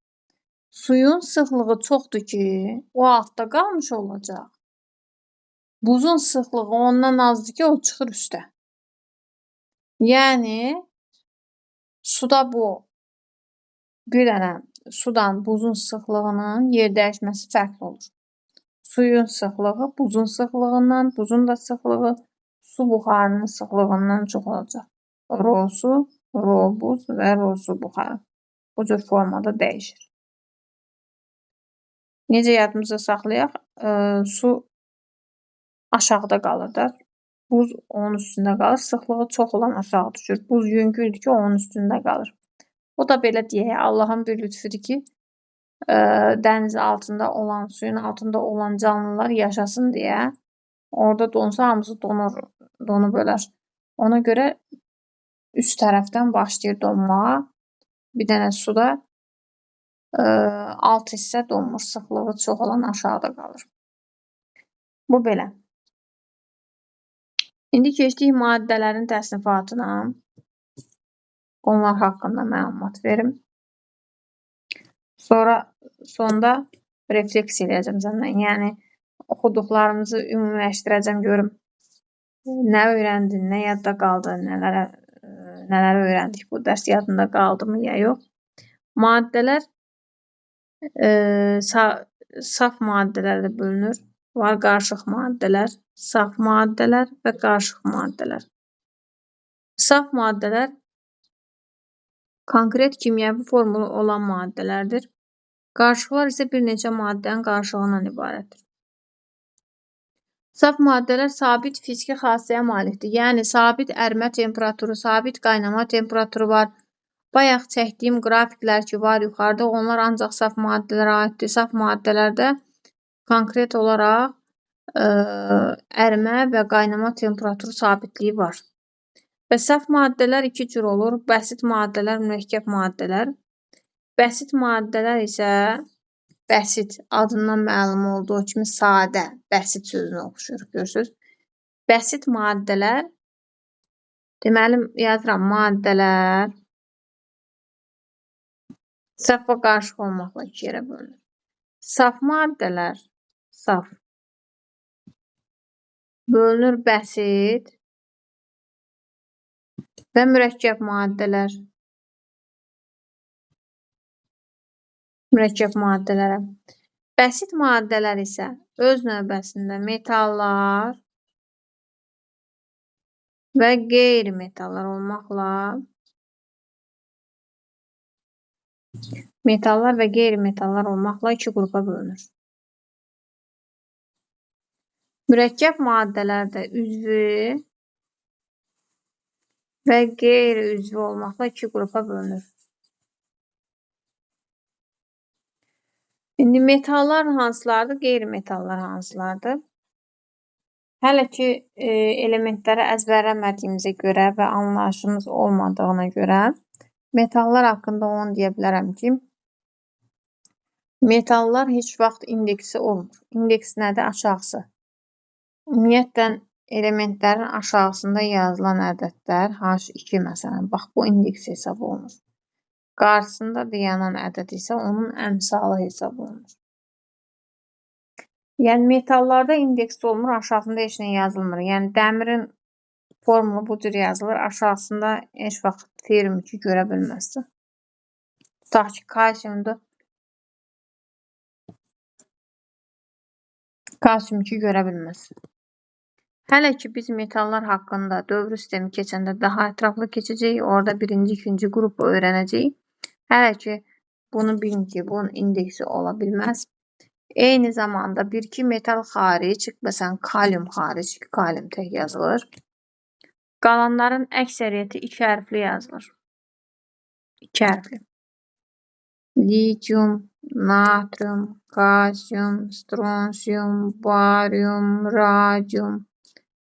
Suyun sıxlığı çoxdur ki, o altda qalmış olacaq. Buzun sıxlığı ondan azdır ki, o çıxır üstə. Yəni, suda bu bir dənə sudan buzun sıxlığının yer dəyişməsi fərqli olur. Suyun sıxlığı buzun sıxlığından, buzun da sıxlığı su buxarının sıxlığından çox olacaq. Rho su, rho buz və rho su buxarı. Bu cür formada dəyişir. Necə yadımızda saxlayaq? Su aşağıda qalır da. Buz onun üstündə qalır. Sıxlığı çox olan aşağı düşür. Buz yüngüldür ki, onun üstündə qalır. O da belə deyək, Allahın bir lütfüdür ki, dəniz altında olan, suyun altında olan canlılar yaşasın deyə. Orada donsa hamısı donub ölər. Ona görə üst tərəfdən başlayır donmağa. Bir dənə suda alt hissə donmur, sıxlığı çox olan aşağıda qalır. Bu belə. İndi keçdik maddələrin təsnifatına. Onlar haqqında məlumat verim. Sonda refleks eləyəcəm səndən. Yəni, oxuduqlarımızı ümumiləşdirəcəm, görüm nə öyrəndin, nə yadda qaldı, nələr öyrəndik bu dərs yadında qaldımı ya yox. Maddələr saf maddələrdə bölünür. Var qarışıq maddələr, saf maddələr və qarışıq maddələr. Saf maddələr konkret kimyəvi formulu olan maddələrdir. Qarışıqlar isə bir neçə maddənin qarışığından ibarətdir. Saf maddələr sabit fiziki xassəyə malikdir. Yəni, sabit ərimə temperaturu, sabit qaynama temperaturu var. Bayaq çəkdiyim qrafiklər ki, var yuxarıda, onlar ancaq saf maddələrə aiddir. Saf maddələrdə konkret olaraq ərimə və qaynama temperaturu sabitliyi var. Və saf maddələr iki cür olur. Bəsit maddələr, mürəkkəb maddələr. Bəsit maddələr isə bəsit, adından məlum olduğu kimi sadə, bəsit sözünə oxşuyur, görürsünüz. Bəsit maddələr, deməli, yazıram, maddələr saf və qarışıq olmaqla iki yerə bölünür. Saf maddələr, saf, bölünür bəsit və mürəkkəb maddələr. Mürəkkəb maddələrə. Bəsit maddələr isə öz növbəsində metallar və qeyri-metallar olmaqla iki qrupa bölünür. Mürəkkəb maddələr də üzvü və qeyri-üzvü olmaqla iki qrupa bölünür. İndi metallar hansılardır, qeyri-metallar hansılardır? Hələ ki, elementləri əzbərləmədiyimizə görə və anlayışımız olmadığına görə metallar haqqında onu deyə bilərəm ki, metallar heç vaxt indeksi olmur. İndeks nədir? Aşağısı. Ümumiyyətlə, elementlərin aşağısında yazılan ədədlər H2 məsələn, bax bu indeks hesab olunur. Qarşısında dayanan ədəd isə onun əmsalı hesab olunur. Yəni metallarda indeks olmur, aşağısında heç nə yazılmır. Yəni dəmirin formulu bu cür yazılır, aşağısında heç vaxt ferrum 2 görə bilməzsən. Tutaq ki, kalsiumdur. Kalsium 2 görə bilməzsən. Hələ ki biz metallar haqqında dövr sistemi keçəndə daha ətraflı keçəcəyik. Orada birinci, ikinci qrupu öyrənəcəyik. Hələ ki bunu bilin ki, bunun indeksi ola bilməz. Eyni zamanda bir-iki metal xaric, məsələn kalium xaric, kalium tək yazılır. Qalanların əksəriyyəti 2 hərfli yazılır. 2 hərfli. Lityum, natrium, kalsium, stronsium, baryum, radyum,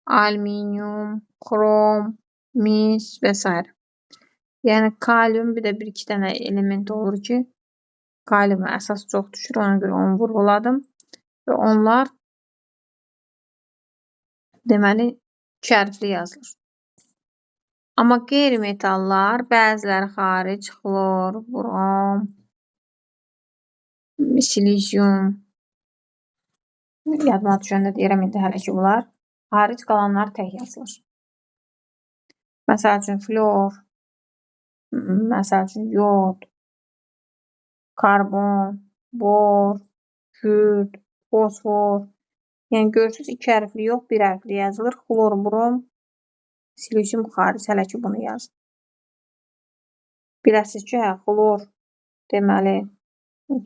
alüminium, krom, mis və s. Yəni kalium bir də bir-iki dənə element olur ki, kaliuma əsas çox düşür, ona görə onu vurğuladım. Və onlar deməli 2 hərfli yazılır. Amma qeyri-metallar bəziləri xaric, xlor, brom, silizium, yadıma düşəndə deyirəm indi hələ ki bunlar xaric, qalanlar tək yazılır. Məsəl üçün flor, məsəl üçün yod, karbon, bor, kürd, fosfor. Yəni görürsünüz 2 hərfli yox, 1 hərfli yazılır. Xlor, brom, silizium xaric, hələ ki bunu yazın. Biləsiniz ki, xlor deməli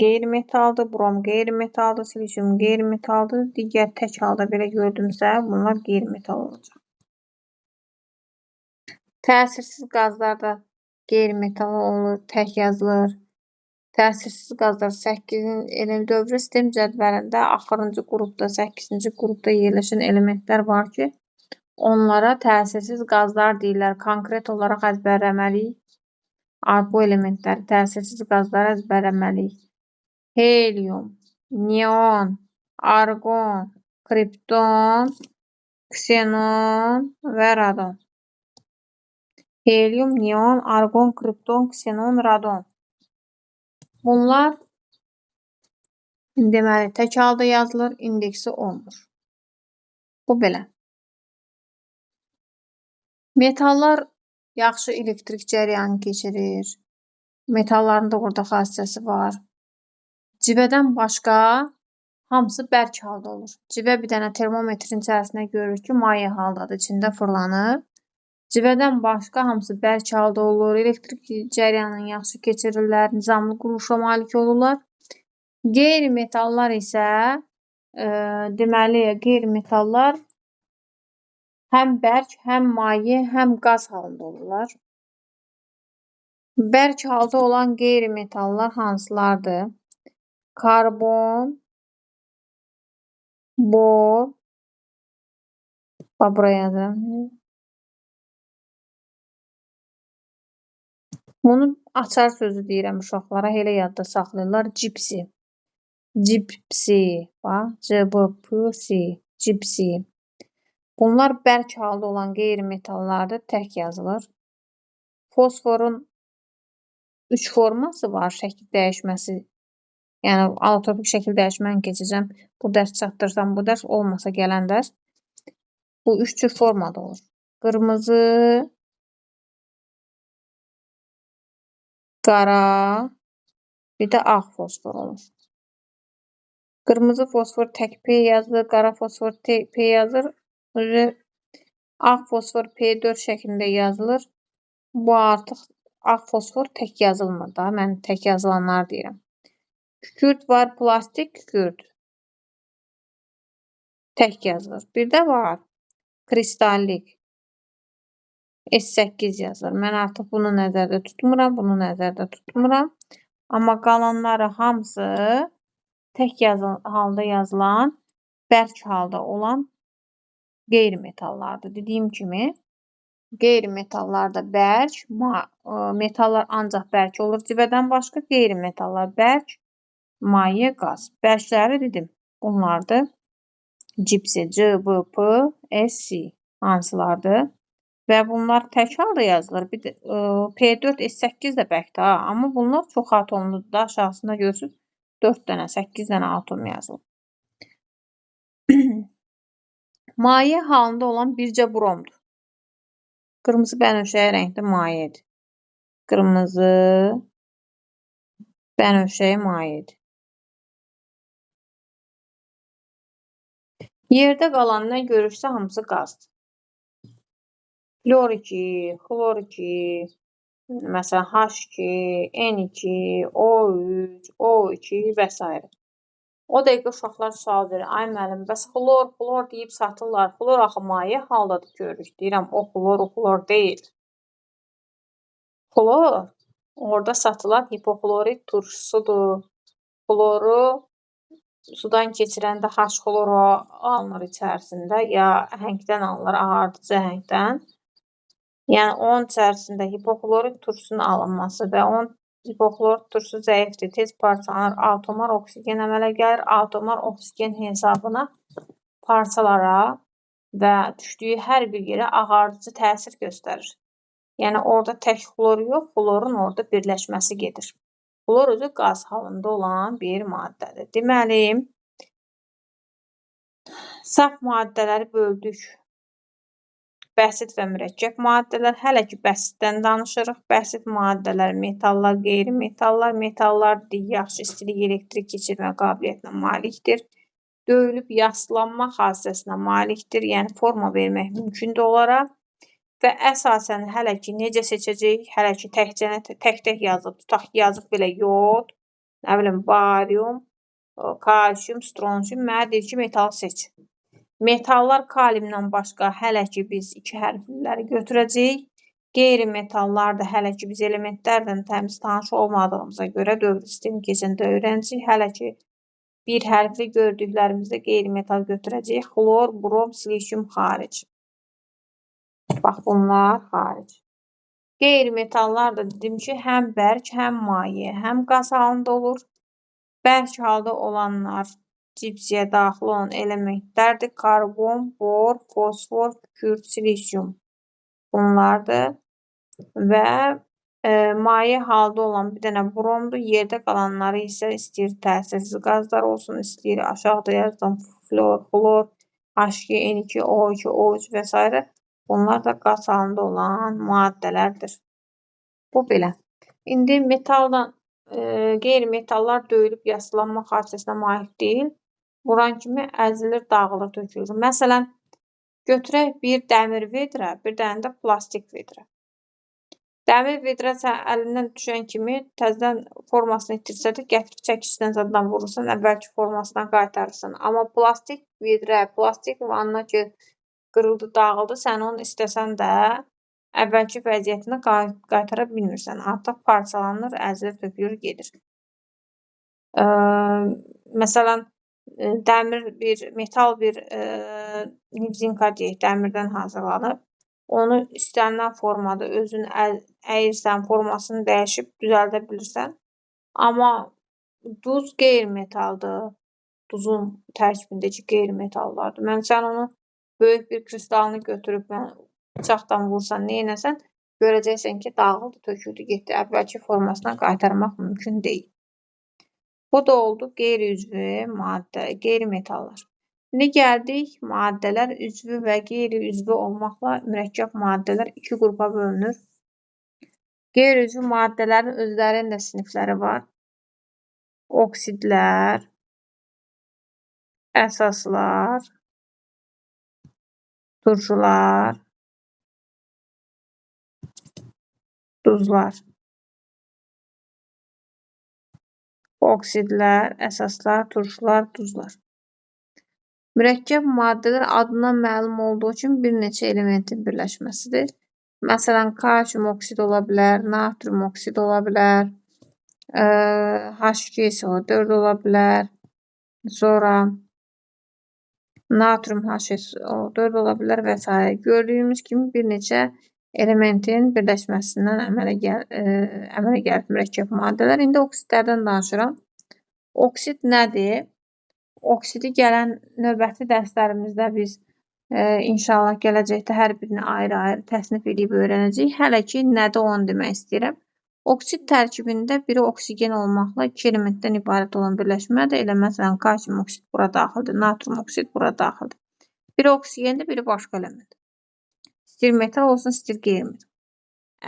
qeyri-metaldır, brom qeyri-metaldır, silizium qeyri-metaldır. Digər tək halda belə gördüyümüzdə bunlar qeyri-metal olacaq. Təsirsiz qazlar da qeyri-metal olur, tək yazılır. Təsirsiz qazlar 8-ci dövr sistem cədvəlində axırıncı qrupda, 8-ci qrupda yerləşən elementlər var ki, onlara təsirsiz qazlar deyirlər. Konkret olaraq əzbərləməliyik. Bu elementləri, təsirsiz qazları əzbərləməliyik. Helium, neon, argon, kripton, ksenon və radon. Helium, neon, argon, kripton, ksenon, radon. Bunlar deməli tək halda yazılır, indeksi olmur. Bu belə. Metallar yaxşı elektrik cəryanı keçirir. Metalların da orada xassəsi var. Civədən başqa hamısı bərk halda olur. Civə bir dənə termometrin içərisinə görür ki, maye haldadır, içində fırlanır. Civədən başqa hamısı bərk halda olur. Elektrik cəryanını yaxşı keçirirlər, nizamlı quruluşa malik olurlar. Qeyri-metallar isə deməli qeyri-metallar həm bərk, həm maye, həm qaz halında olurlar. Bərk halda olan qeyri-metallar hansılardır? Karbon, bor, buraya yazıram. Bunu açar sözü deyirəm uşaqlara, elə yadda saxlayırlar. Cipsi. Cipsi. Bax, C-B-P-Si. Cipsi. Bunlar bərk halda olan qeyri-metallardır, tək yazılır. Fosforun 3 forması var, şəkil dəyişməsi. Yəni, alotropik şəkil dəyişməni keçəcəm. Bu dərs çatdırsam, bu dərs olmasa gələn dərs. Bu 3 cür formada olur. Qırmızı, qara, bir də ağ fosfor olur. Qırmızı fosfor tək P yazılır, qara fosfor P yazılır. Ağ fosfor P4 şəklində yazılır. Bu artıq ağ fosfor tək yazılmır da. Mən tək yazılanlar deyirəm. Kükürt var, plastik kükürt. Tək yazılır. Bir də var kristallik. S8 yazılır. Mən artıq bunu nəzərdə tutmuram, bunu nəzərdə tutmuram. Amma qalanları hamısı tək halda yazılan, bərk halda olan qeyri-metallardır. Dediyim kimi, qeyri-metallarda bərk, metallar ancaq bərk olur civədən başqa, qeyri-metallar bərk, maye, qaz. Bərkləri dedim, bunlardır. Cipsi, C, B, P, S, C hansılardır? Və bunlar tək halda yazılır. Bir də P4, S8 də bərkdir, amma bunlar çox atomludur da. Aşağısında görürsünüz 4 dənə, 8 dənə atom yazılır. Maye halında olan bircə bromdur. Qırmızı bənövşəyi rəngdə mayedir. Qırmızı bənövşəyi mayedir. Yerdə qalan nə görürsə hamısı qazdır. Flor 2, xlor 2, məsələn H2, N2, O3, O2 və s. O dəqiqə uşaqlar sual verir. Ay müəllim, bəs xlor deyib satırlar. Xlor axı maye haldadır görürük. Deyirəm, o xlor deyil. Xlor orada satılan hipoklorit turşusudur. Xloru sudan keçirəndə H-xlor alınır içərisində, ya əhəngdən alınır, ağardıcı əhəngdən. Yəni onun içərisində hipoklorit turşusunun alınması və onun hipoklorit turşusu zəifdir, tez parçalanır, atomar oksigen əmələ gəlir, atomar oksigen hesabına parçalara və düşdüyü hər bir yerə ağardıcı təsir göstərir. Yəni orada tək xlor yox, xlorun orada birləşməsi gedir. Xlor özü qaz halında olan bir maddədir. Deməli, saf maddələri böldük. Bəsit və mürəkkəb maddələr. Hələ ki, bəsitdən danışırıq. Bəsit maddələr, metallar, qeyri-metallar. Metallar yaxşı istilik, elektrik keçirmə qabiliyyətinə malikdir. Döyülüb yaslanma xassəsinə malikdir. Yəni, forma vermək mümkündür onlara. Və əsasən hələ ki, necə seçəcəyik? Hələ ki, tək-tək yazıb, tutaq yazıb belə yod, nə bilim, barium, kalsium, stronsium. Mənə deyir ki, metal seç. Metallar kaliumdan başqa hələ ki biz 2 hərfliləri götürəcəyik. Qeyri-metallar da hələ ki biz elementlərdən təmiz tanış olmadığımıza görə dövr sistemi keçəndə öyrənəcəyik. Hələ ki bir hərfli gördüklərimizdə qeyri-metal götürəcəyik. Xlor, brom, silisium xaric. Bax bunlar xaric. Qeyri-metallar da dedim ki həm bərk, həm maye, həm qaz halında olur. Bərk halda olanlar cipsiyə daxil olan elementlərdir. Karbon, bor, fosfor, kükürt, silisium. Bunlardır. Və maye halda olan bir dənə bromdur. Yerdə qalanları isə istəyir təsirsiz qazlar olsun, istəyir aşağıda yazılan flor, xlor, H2, N2, O2, O3 və s. Bunlar da qaz halında olan maddələrdir. Bu belə. İndi metaldan qeyri-metallar döyülüb yaslanma xassəsinə malik deyil. Vuran kimi əzilir, dağılır, tökülür. Məsələn, götürək bir dəmir vedrə, bir dənə də plastik vedrə. Dəmir vedrə sən əlindən düşən kimi təzədən formasını itirsə də gətirib çəkişdən zaddan vurursan, əvvəlki formasına qaytarırsan. Amma plastik vedrə, plastik vanna ki qırıldı, dağıldı, sən onu istəsən də əvvəlki vəziyyətinə qaytara bilmirsən. Artıq parçalanır, əzilir, tökülür, gedir. Məsələn, metal bir nibzinka deyək, dəmirdən hazırlanıb. Onu istənilən formada özün əyirsən, formasını dəyişib düzəldə bilirsən. Amma duz qeyri-metaldır. Duzun tərkibindəki qeyri-metallardır. Sən onu böyük bir kristalını götürüb bıçaqdan vursan, neynəsən, görəcəksən ki, dağıldı, töküldü, getdi. Əvvəlki formasına qaytarmaq mümkün deyil. Bu da oldu qeyri-üzvü maddə, qeyri-metallar. İndi gəldik, maddələr üzvü və qeyri-üzvü olmaqla mürəkkəb maddələr 2 qrupa bölünür. Qeyri-üzvü maddələrin özlərinin də sinifləri var. Oksidlər, əsaslar, turşular, duzlar. Oksidlər, əsaslar, turşular, duzlar. Mürəkkəb maddələr adından məlum olduğu üçün bir neçə elementin birləşməsidir. Məsələn, kalsium oksid ola bilər, natrium oksid ola bilər, H2SO4 ola bilər, sonra natrium HSO4 ola bilər və s. Gördüyümüz kimi bir neçə elementin birləşməsindən əmələ gəlib mürəkkəb maddələr. İndi oksidlərdən danışıram. Oksid nədir? Oksidi gələn növbəti dərslərimizdə biz inşallah gələcəkdə hər birini ayrı-ayrı təsnif edib öyrənəcəyik. Hələ ki, nədir onu demək istəyirəm. Oksid tərkibində biri oksigen olmaqla 2 elementdən ibarət olan birləşmədir. Elə məsələn, kalsium oksid bura daxildir, natrium oksid bura daxildir. Biri oksigendir, biri başqa element. İstir metal olsun, istir qeyri-metal.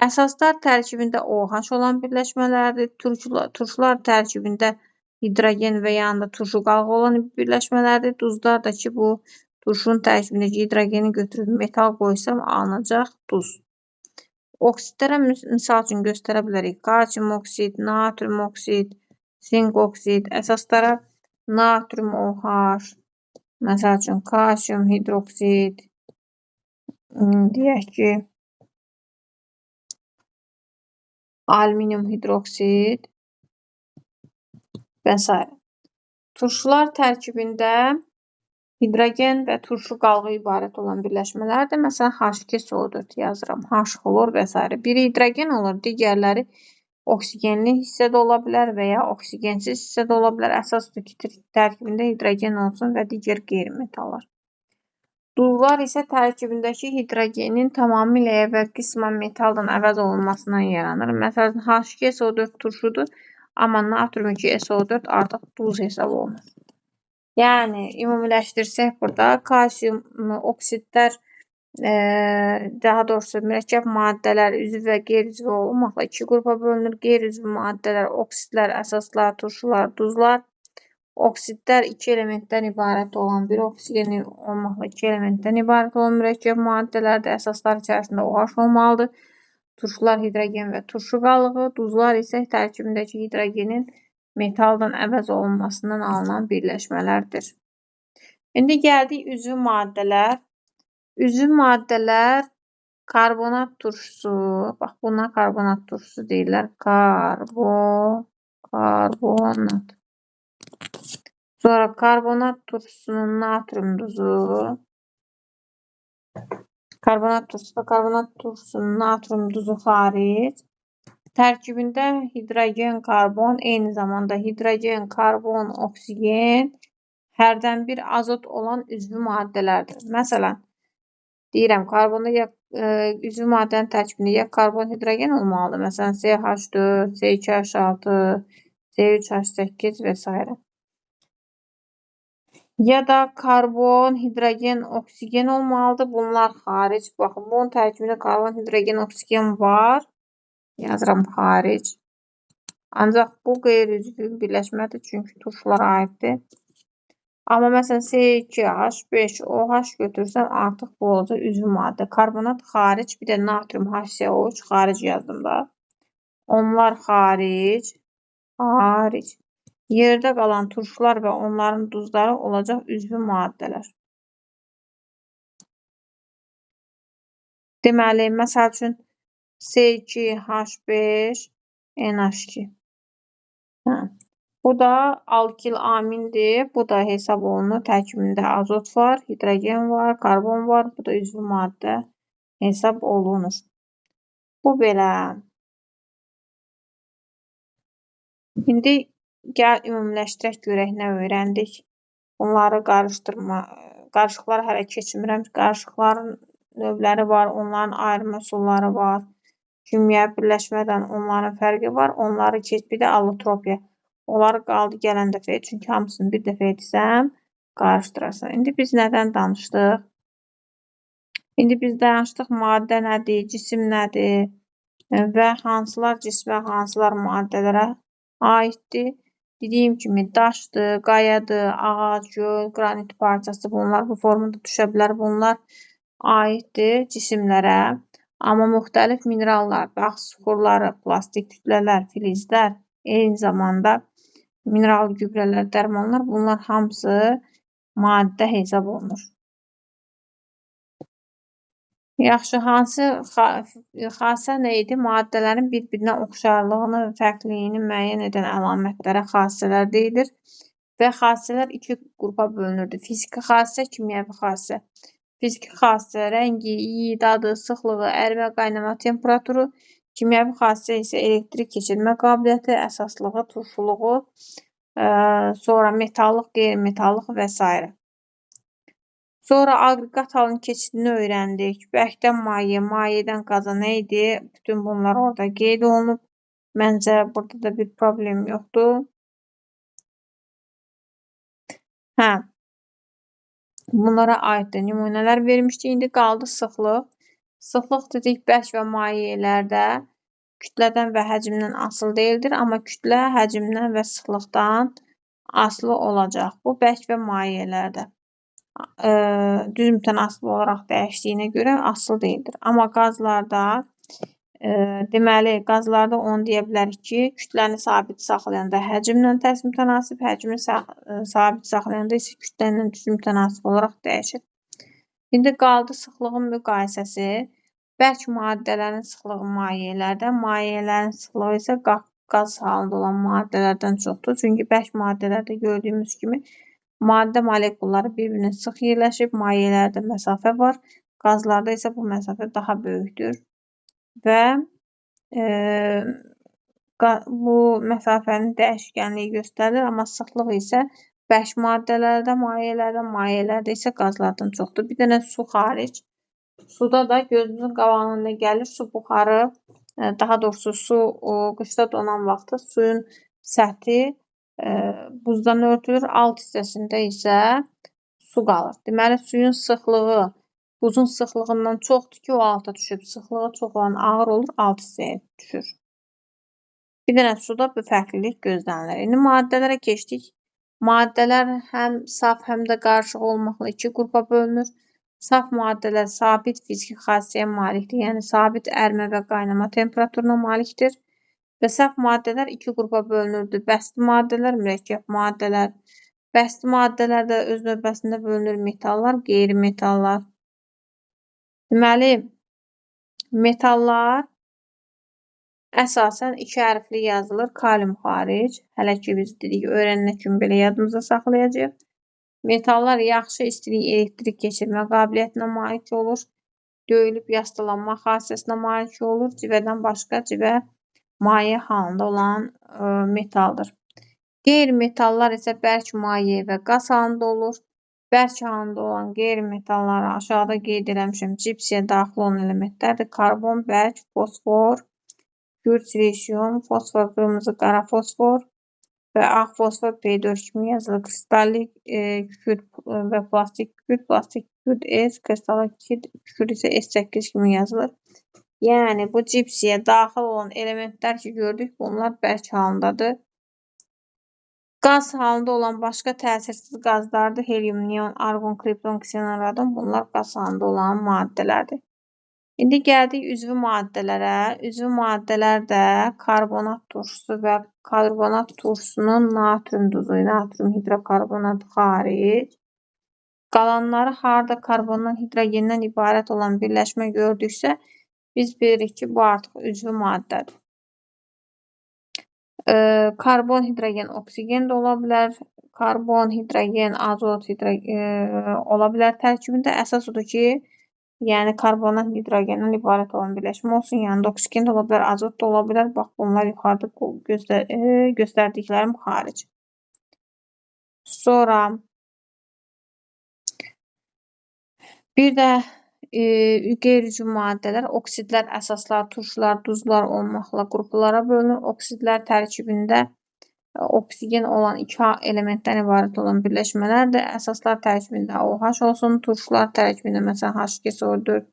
Əsaslar tərkibində OH olan birləşmələrdir. Turşular tərkibində hidrogen və yanında turşu qalığı olan birləşmələrdir. Duzlar da ki, bu turşunun tərkibindəki hidrogeni götürüb metal qoysam alınacaq duz. Oksidlərə misal üçün göstərə bilərik. Kalsium oksid, natrium oksid, sink oksid. Əsaslara natrium OH, məsəl üçün kalsium hidroksid, deyək ki, alüminium hidroksid və s. Turşular tərkibində hidrogen və turşu qalığı ibarət olan birləşmələrdir. Məsələn, H2SO4 yazıram, H xlor və s. Biri hidrogen olur, digərləri oksigenli hissədə ola bilər və ya oksigensiz hissədə ola bilər. Əsasdır ki, tərkibində hidrogen olsun və digər qeyri-metallar. Duzlar isə tərkibindəki hidrogenin tamamilə və qismən metaldan əvəz olunmasından yaranır. Məsələn, H2SO4 turşudur, amma natrium 2SO4 artıq duz hesab olunur. Yəni, ümumiləşdirsək burada kalsium oksidlər, daha doğrusu mürəkkəb maddələr üzvü və qeyri-üzvü olmaqla iki qrupa bölünür. Qeyri-üzvü maddələr, oksidlər, əsaslar, turşular, duzlar. Oksidlər iki elementdən ibarət olan, bir oksigen olmaqla iki elementdən ibarət olan mürəkkəb maddələrdir. Əsaslar içərisində OH olmalıdır. Turşular hidrogen və turşu qalığı, duzlar isə tərkibindəki hidrogenin metaldan əvəz olunmasından alınan birləşmələrdir. İndi gəldik üzvü maddələr. Üzvü maddələr karbonat turşusu, bax buna karbonat turşusu deyirlər. Karbonat. Sonra karbonat turşusunun natrium duzu. Karbonat turşusunun natrium duzu xaric. Tərkibində hidrogen, karbon, eyni zamanda hidrogen, karbon, oksigen, hərdən bir azot olan üzvü maddələrdir. Məsələn, deyirəm, üzvü maddənin tərkibində ya karbon, hidrogen olmalıdır. Məsələn, CH4, C2H6, C3H8 və s. Ya da karbon, hidrogen, oksigen olmalıdır. Bunlar xaric. Baxın, bunun tərkibində karbon, hidrogen, oksigen var. Yazıram xaric. Ancaq bu qeyri-üzvü birləşmədir, çünki turşulara aiddir. Amma məsələn, C2H5OH götürsəm, artıq bu olacaq üzvü maddə. Karbonat xaric, bir də natrium HCO3 xaric yazdım da. Onlar xaric. Yerdə qalan turşular və onların duzları olacaq üzvü maddələr. Deməli, məsəl üçün, C2H5NH2. Bu da alkil amindir. Bu da hesab olunur. Tərkibində azot var, hidrogen var, karbon var. Bu da üzvü maddə hesab olunur. Bu belə. İndi gəl ümumiləşdirək görək nə öyrəndik. Bunları qarışıqları hələ keçmirəm. Qarışıqların növləri var, onların ayrılma üsulları var. Kimyəvi birləşmədən onların fərqi var. Onları bir də allotropiya. Onları qaldı gələn dəfəyə. Çünki hamısını bir dəfə etsəm, qarışdırarsan. İndi biz nədən danışdıq? İndi biz danışdıq maddə nədir, cisim nədir və hansılar cismə, hansılar maddələrə aiddir. Dediyim kimi daşdır, qayadır, ağac, göl, qranit parçası bunlar bu formada düşə bilər. Bunlar aiddir cisimlərə. Amma müxtəlif minerallar, dağ süxurları, plastik kütlələr, filizlər, eyni zamanda mineral gübrələr, dərmanlar, bunlar hamısı maddə hesab olunur. Yaxşı, hansı xasə nə idi? Maddələrin bir-birinə oxşarlığını və fərqliliyini müəyyən edən əlamətlərə xassələr deyilir və xassələr iki qrupa bölünürdü. Fiziki xassə, kimyəvi xassə. Fiziki xassə rəngi, iyi, dadı, sıxlığı, ərimə, qaynama temperaturu, kimyəvi xassə isə elektrik keçirmə qabiliyyəti, əsaslığı, turşuluğu, sonra metallıq, qeyri-metallıq və s. Sonra aqreqat halının keçidini öyrəndik. Bərkdən maye, mayədən qaza nə idi? Bütün bunlar orada qeyd olunub. Məncə, burada da bir problem yoxdur. Bunlara aid də nümunələr vermişdik. İndi qaldı sıxlıq. Sıxlıq dedik bərk və mayelərdə kütlədən və həcmdən asılı deyildir, amma kütlə həcmdən və sıxlıqdan asılı olacaq. Bu bərk və mayelərdə düz mütənasib olaraq dəyişdiyinə görə asılı deyildir. Amma qazlarda deməli, qazlarda onu deyə bilərik ki, kütləni sabit saxlayanda həcmlə tərs mütənasib, həcmi sabit saxlayanda isə kütlə ilə düz mütənasib olaraq dəyişir. İndi qaldı sıxlığın müqayisəsi. Bərk maddələrin sıxlığı mayelərdən, mayələrin sıxlığı isə qaz halında olan maddələrdən çoxdur. Çünki bərk maddələrdə gördüyümüz kimi maddə molekulları bir-birinə sıx yerləşib, mayelərdə məsafə var. Qazlarda isə bu məsafə daha böyükdür və bu məsafənin dəyişkənliyi göstərilir, amma sıxlıq isə bərk maddələrdə, mayelərdə isə qazlardan çoxdur. Bir dənə su xaric. Suda da gözümüzün qabağına nə gəlir? Su buxarı, daha doğrusu su qışda donan vaxtı suyun səthi buzdan örtülür, alt hissəsində isə su qalır. Deməli, suyun sıxlığı buzun sıxlığından çoxdur ki, o alta düşüb. Sıxlığı çox olan ağır olur, alt hissəyə düşür. Bir dənə suda bu fərqlilik gözlənilir. İndi maddələrə keçdik. Maddələr həm saf, həm də qarışıq olmaqla iki qrupa bölünür. Saf maddələr sabit fiziki xassəyə malikdir, yəni sabit ərimə və qaynama temperaturuna malikdir. Və saf maddələr iki qrupa bölünürdü. Bəstli maddələr, mürəkkəb maddələr. Bəstli maddələr də öz növbəsində bölünür metallar, qeyri-metallar. Deməli, metallar əsasən iki hərfli yazılır, kalium xaric. Hələ ki biz dedik, öyrənənə kimi belə yadımıza saxlayacağıq. Metallar yaxşı istilik elektrik keçirmə qabiliyyətinə malik olur. Döyülüb yastılanma xassəsinə malik olur. Civədən başqa civə maye halında olan metaldır. Qeyri-metallar isə bərk maye və qaz halında olur. Bərk halında olan qeyri-metalları aşağıda qeyd eləmişəm. Cipsiyə daxil olan elementlərdir. Karbon, bərk, fosfor, gür, silisium, fosfor, qırmızı, qara fosfor və ağ fosfor P4 kimi yazılır. Kristallik kükürt və plastik kükürt S, kristallik kükürt isə S8 kimi yazılır. Yəni, bu cipsiyə daxil olan elementlər ki, gördük, bunlar bərk halındadır. Qaz halında olan başqa təsirsiz qazlardır. Helium, neon, argon, kripton, ksenon, radon. Bunlar qaz halında olan maddələrdir. İndi gəldik üzvü maddələrə. Üzvü maddələr də karbonat turşusu və karbonat turşusunun natrium duzu, natrium hidrokarbonat xaric. Qalanları harda karbondan, hidrogendən ibarət olan birləşmə gördüksə, biz bilirik ki, bu artıq üzvü maddədir. Karbon, hidrogen, oksigen də ola bilər. Karbon, hidrogen, azot, ola bilər tərkibində. Əsas odur ki, yəni karbonat hidrogendən ibarət olan birləşmə olsun. Yəni oksigen də ola bilər, azot da ola bilər. Bax, bunlar yuxarıda göstərdiklərim xaric. Sonra bir də qeyri-üzvü maddələr, oksidlər, əsaslar, turşular, duzlar olmaqla qruplara bölünür. Oksidlər tərkibində oksigen olan iki elementdən ibarət olan birləşmələrdir. Əsaslar tərkibində OH olsun, turşular tərkibində məsələn H2SO4,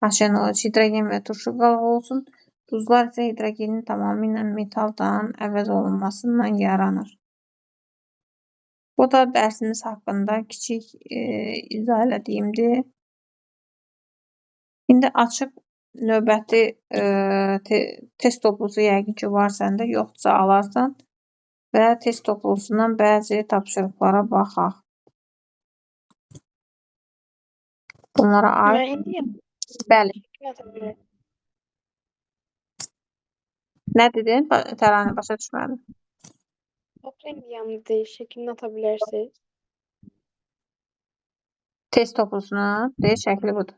HNO3, hidrogen və turşu qalığı olsun. Duzlar isə hidrogenin tamamilə metaldan əvəz olunmasından yaranır. Bu da dərsimiz haqqında kiçik izah elədiyimdir. İndi açıb növbəti test toplusu yəqin ki, var səndə, yoxdursa alarsan və test toplusundan bəzi tapşırıqlara baxaq. Bunlara aid. Bəli. Nə dedin? Təranə başa düşmədim. Toplayın yanında değiş şeklini atabilirsiniz. Test toplusuna değiş şəkli budur.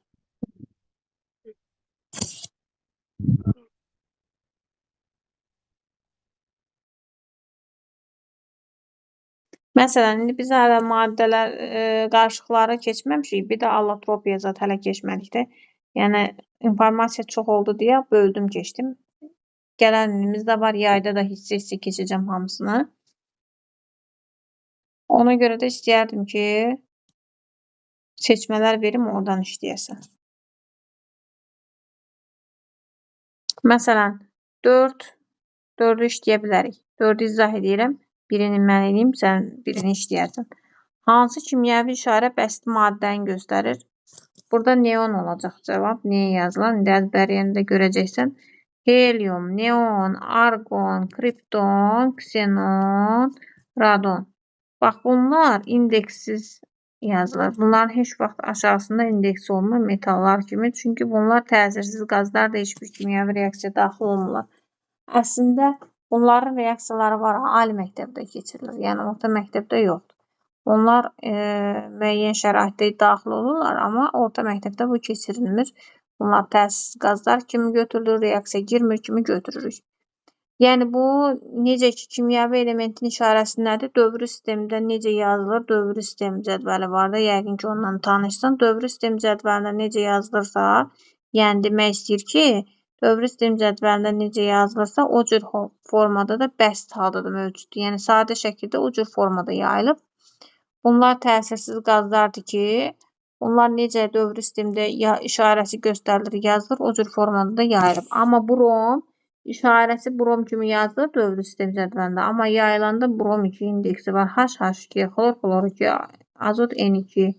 Məsələn, indi biz hələ maddələr qarışıqları keçməmişik. Bir də allotropiya zat hələ keçmədik də. Yəni, informasiya çox oldu deyə böldüm, keçdim. Gələn ilimizdə var, yayda da hissə keçəcəm hamısını. Ona görə də istəyərdim ki, Seçmələr verim, oradan işləyəsən. Məsələn, 4, 4-ü işləyə bilərik. 4-ü izah edirəm. Birini mən edeyim, sən birini işləyərsən. Hansı kimyəvi işarə bəsit maddəni göstərir? Burada neon olacaq cavab. Niyə yazılan? İndi əzbərləyəndə görəcəksən. Helium, neon, argon, kripton, ksenon, radon. Bax, bunlar indekssiz yazılır. Bunların heç vaxt aşağısında indeks olmur metallar kimi. Çünki bunlar təsirsiz qazlar da heç bir kimyəvi reaksiya daxil olmurlar. Əslində bunların reaksiyaları var, ali məktəbdə keçirilir. Yəni orta məktəbdə yoxdur. Onlar müəyyən şəraitdə daxil olurlar, amma orta məktəbdə bu keçirilmir. Bunlar təsirsiz qazlar kimi götürülür, reaksiya girmir kimi götürürük. Yəni bu necə ki kimyəvi elementin işarəsi nədir? Dövrü sistemdə necə yazılır? Dövrü sistem cədvəli var da, yəqin ki ondan tanışsan. Dövrü sistem cədvəlində necə yazılırsa, yəni demək istəyir ki, dövrü sistem cədvəlində necə yazılırsa, o cür formada da bəsit halda da mövcuddur. Yəni sadə şəkildə o cür formada yayılıb. Bunlar təsirsiz qazlardır ki, bunlar necə dövrü sistemdə işarəsi göstərilir, yazılır, o cür formada da yayılıb. Amma brom işarəsi brom kimi yazılır dövrü sistem cədvəlində, amma yayılanda brom 2 indeksi var. HH2, xlor 2, azot N2.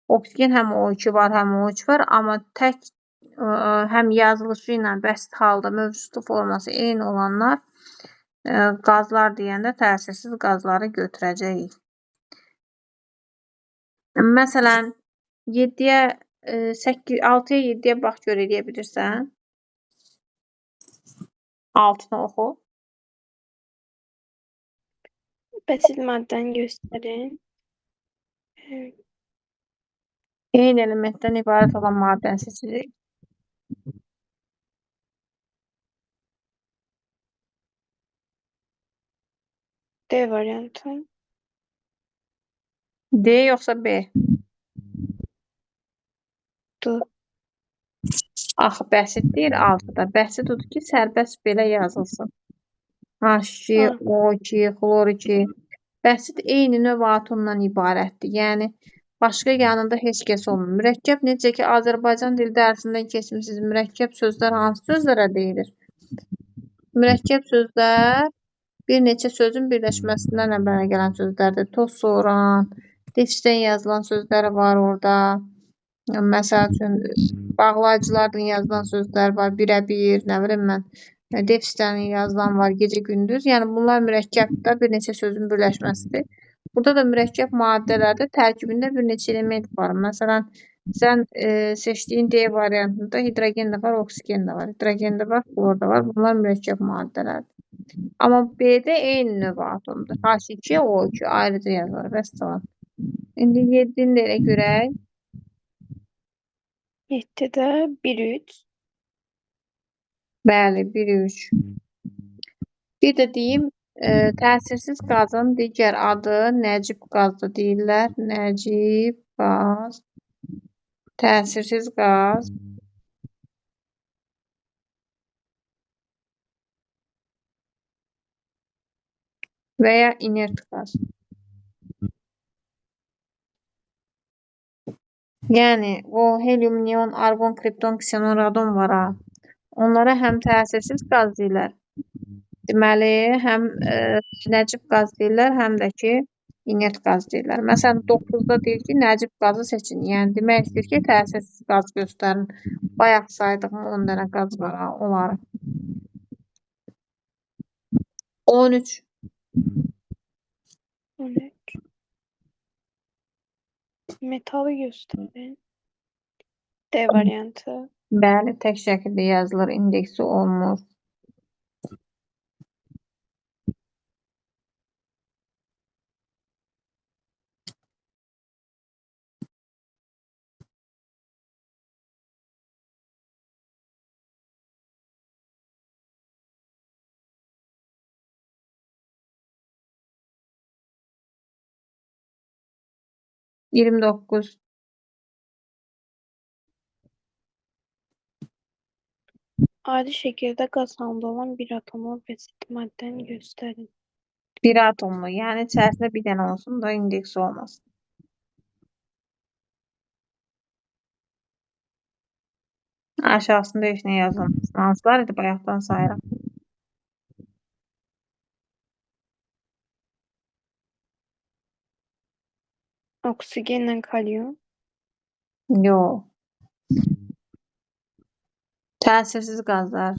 Oksigen həm O2 var, həm O3 var, amma tək həm yazılışı ilə bəsit halda mövcudluq forması eyni olanlar qazlar deyəndə təsirsiz qazları götürəcəyik. Məsələn, 7-yə 8, 6-ya 7-yə bax gör eləyə bilirsən. 6-nı oxu. Bəsit maddəni göstərin. Eyni elementdən ibarət olan maddəni seçirik. D variantı. D yoxsa B? D. Axı bəsit deyir 6-da. Bəsit odur ki, sərbəst belə yazılsın. H2, O2, xlor 2. Bəsit eyni növ atomdan ibarətdir. Yəni başqa yanında heç kəs olmur. Mürəkkəb necə ki Azərbaycan dili dərsindən keçmisiniz. Mürəkkəb sözlər hansı sözlərə deyilir? Mürəkkəb sözlər bir neçə sözün birləşməsindən əmələ gələn sözlərdir. Toz soğuran, defisdən yazılan sözlər var orada. Məsəl üçün, bağlayıcılardan yazılan sözlər var, birə-bir, nə bilim mən, defisdən yazılan var, gecə-gündüz. Yəni bunlar mürəkkəbdə bir neçə sözün birləşməsidir. Burada da mürəkkəb maddələrdə tərkibində bir neçə element var. Məsələn, sən seçdiyin D variantında hidrogen də var, oksigen də var. Hidrogen də var, xlor da var. Bunlar mürəkkəb maddələrdir. Amma B-də eyni növ atomdur. H2, O2 ayrıca yazılır. Vəssalam. İndi 7-ni də elə görək. 7-də 1-3. Bəli, 1-3. Bir də deyim, təsirsiz qazın digər adı nəcib qaz da deyirlər. Nəcib qaz, təsirsiz qaz. Və ya inert qaz. Yəni, o helium, neon, argon, kripton, ksenon, radon var ha. Onlara həm təsirsiz qaz deyirlər. Deməli, həm nəcib qaz deyirlər, həm də ki, inert qaz deyirlər. Məsələn, 9-da deyir ki, nəcib qazı seçin. Yəni, demək istəyir ki, təsirsiz qaz göstərin. Bayaq saydığım 10 dənə qaz var ha, onları. 13. 13. Metalı göstərin. D variantı. Bəli, tək şəkildə yazılır, indeksi olmur. İyirmi doqquz. Adi şəkildə qaz halında olan bir atomlu bəsit maddəni göstərin. Bir atomlu, yəni içərisində bir dənə olsun da indeksi olmasın. Aşağısında heç nə yazılmaz. Hansılar idi bayaqdan sayıram. Oksigenlə kalium. Yox. Təsirsiz qazlar.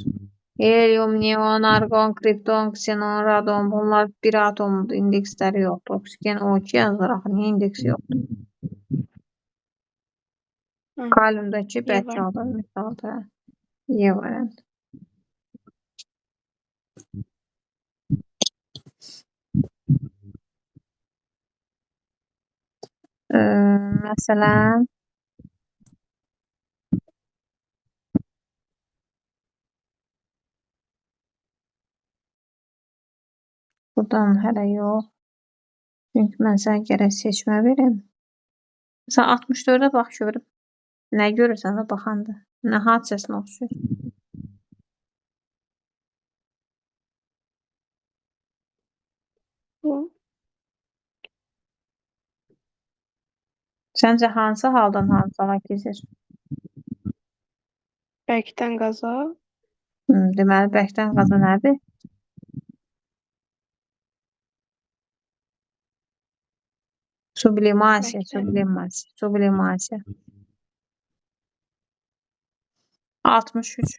Helium, neon, argon, kripton, ksenon, radon bunlar bir atomdur. İndeksləri yoxdur. Oksigen O2 yazılır axı. Niyə indeksi yoxdur? Hı, Kaliumdakı E var. bərkəldir metalda. E variant. Məsələn, buradan hələ yox. Çünki mən sənə gərək seçmə verim. Sən 64-ə bax görüm. Nə görürsən də baxanda? Nə hadisəsinə oxşuyur? Bu. Səncə hansı haldan hansı hala keçir? Bərkdən qaza. Deməli, bərkdən qaza nədir? Sublimasiya, Bərkdən. sublimasiya, sublimasiya. 63.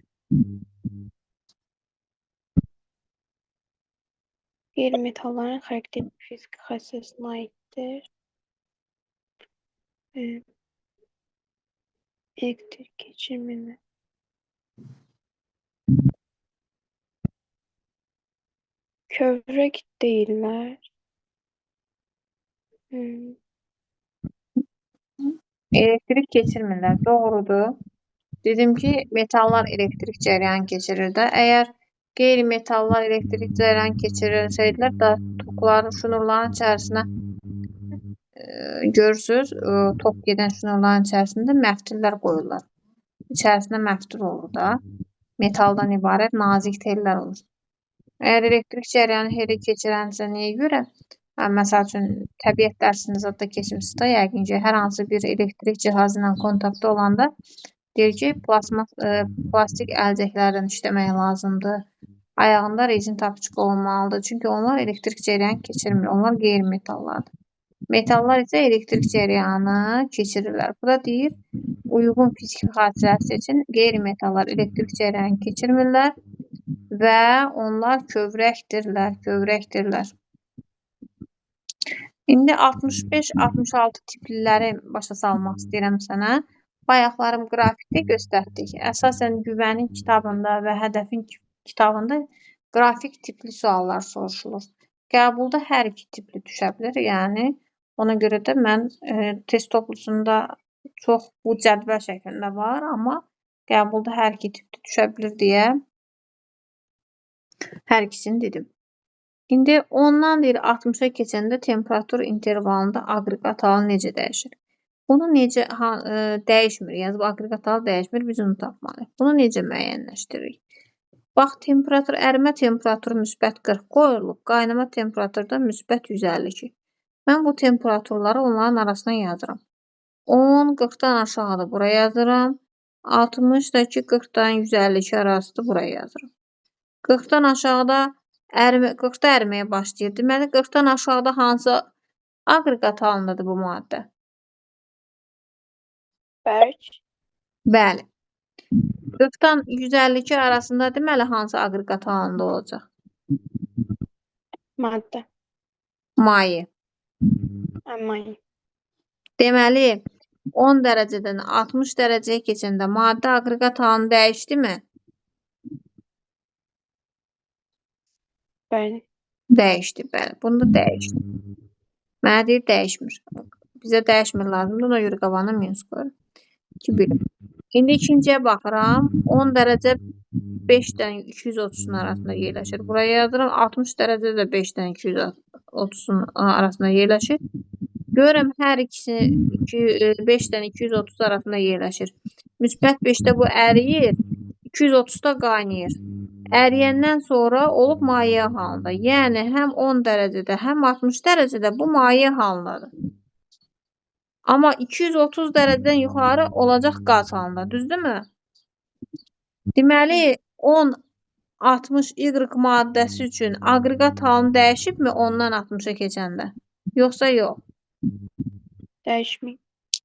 Qeyri-metalların xarakterik fiziki xassəsinə aiddir. Elektrik keçirməni. Kövrək deyirlər. Elektrik keçirmirlər. Doğrudur. Dedim ki, metallar elektrik cərəyan keçirir də. Əgər qeyri-metallar elektrik cərəyan keçirirsəydilər də tokların, şnurların içərisinə görürsüz, tok gedən şnurların içərisində məftillər qoyurlar. İçərisində məftil olur da. Metaldan ibarət nazik tellər olur. Əgər elektrik cərəyanı heli keçirənsə nəyə görə? Məsəl üçün, təbiət dərsini zəddə keçmişsiniz də, yəqin ki, hər hansı bir elektrik cihazı ilə kontaktda olanda deyir ki, plastik əlcəklərdən işləmək lazımdır. Ayağında rezin tapçıq olmalıdır. Çünki onlar elektrik cərəyan keçirmir. Onlar qeyri-metallardır. Metallar isə elektrik cərəyanı keçirirlər. Bu da deyir, uyğun fiziki hadisələr üçün qeyri-metallar elektrik cərəyanı keçirmirlər və onlar kövrəkdirlər. İndi 65-66 tipliləri başa salmaq istəyirəm sənə. Bayaqlarım qrafikdə göstərdik. Əsasən güvənin kitabında və hədəfin kitabında qrafik tipli suallar soruşulur. Qəbulda hər iki tipli düşə bilər. Yəni, ona görə də mən test toplusunda çox bu cədvəl şəklində var, amma qəbulda hər iki tipli düşə bilir deyə hər ikisini dedim. İndi 10-dan deyir 60-a keçəndə temperatur intervalında aqreqat halı necə dəyişir? Bunu necə dəyişmir, yəni bu aqreqat halı dəyişmir, biz onu tapmalıyıq. Bunu necə müəyyənləşdiririk? Bax, ərimə temperaturu müsbət 40 qoyulub, qaynama temperaturu da müsbət 152. Mən bu temperaturları onların arasına yazıram. 10 40-dan aşağıda buraya yazıram. 60 da ki 40-dan 152 arasıdır, buraya yazıram. 40-dan aşağıda 40-da əriməyə başlayır. Deməli, 40-dan aşağıda hansı aqreqat halındadır bu maddə? Bərk. Bəli. 40-dan 152 arasında deməli, hansı aqreqat halında olacaq? Maddə. Maye. Maye. Deməli, 10 dərəcədən 60 dərəcəyə keçəndə maddə aqreqat halını dəyişdimi? Bəli. Dəyişdi, bəli. Bunu da dəyişdi. Mənə deyir, dəyişmir. Bizə dəyişmir lazımdır. Ona görə qabağına minus qoyuram. 2 birim. İndi ikinciyə baxıram. 10 dərəcə 5-dən 230-un arasında yerləşir. Buraya yazıram. 60 dərəcə də 5-dən 230-un arasında yerləşir. Görürəm, hər ikisi 5-dən 230 arasında yerləşir. Müsbət 5-də bu əriyir. 230-da qaynayır. Əriyəndən sonra olub maye halında. Yəni, həm 10 dərəcədə, həm 60 dərəcədə bu maye halındadır. Amma 230 dərəcədən yuxarı olacaq qaz halında, düzdürmü? Deməli 10 60 Y maddəsi üçün aqreqat halını dəyişibmi ondan 60-a keçəndə? Yoxsa yox? Dəyişməyib.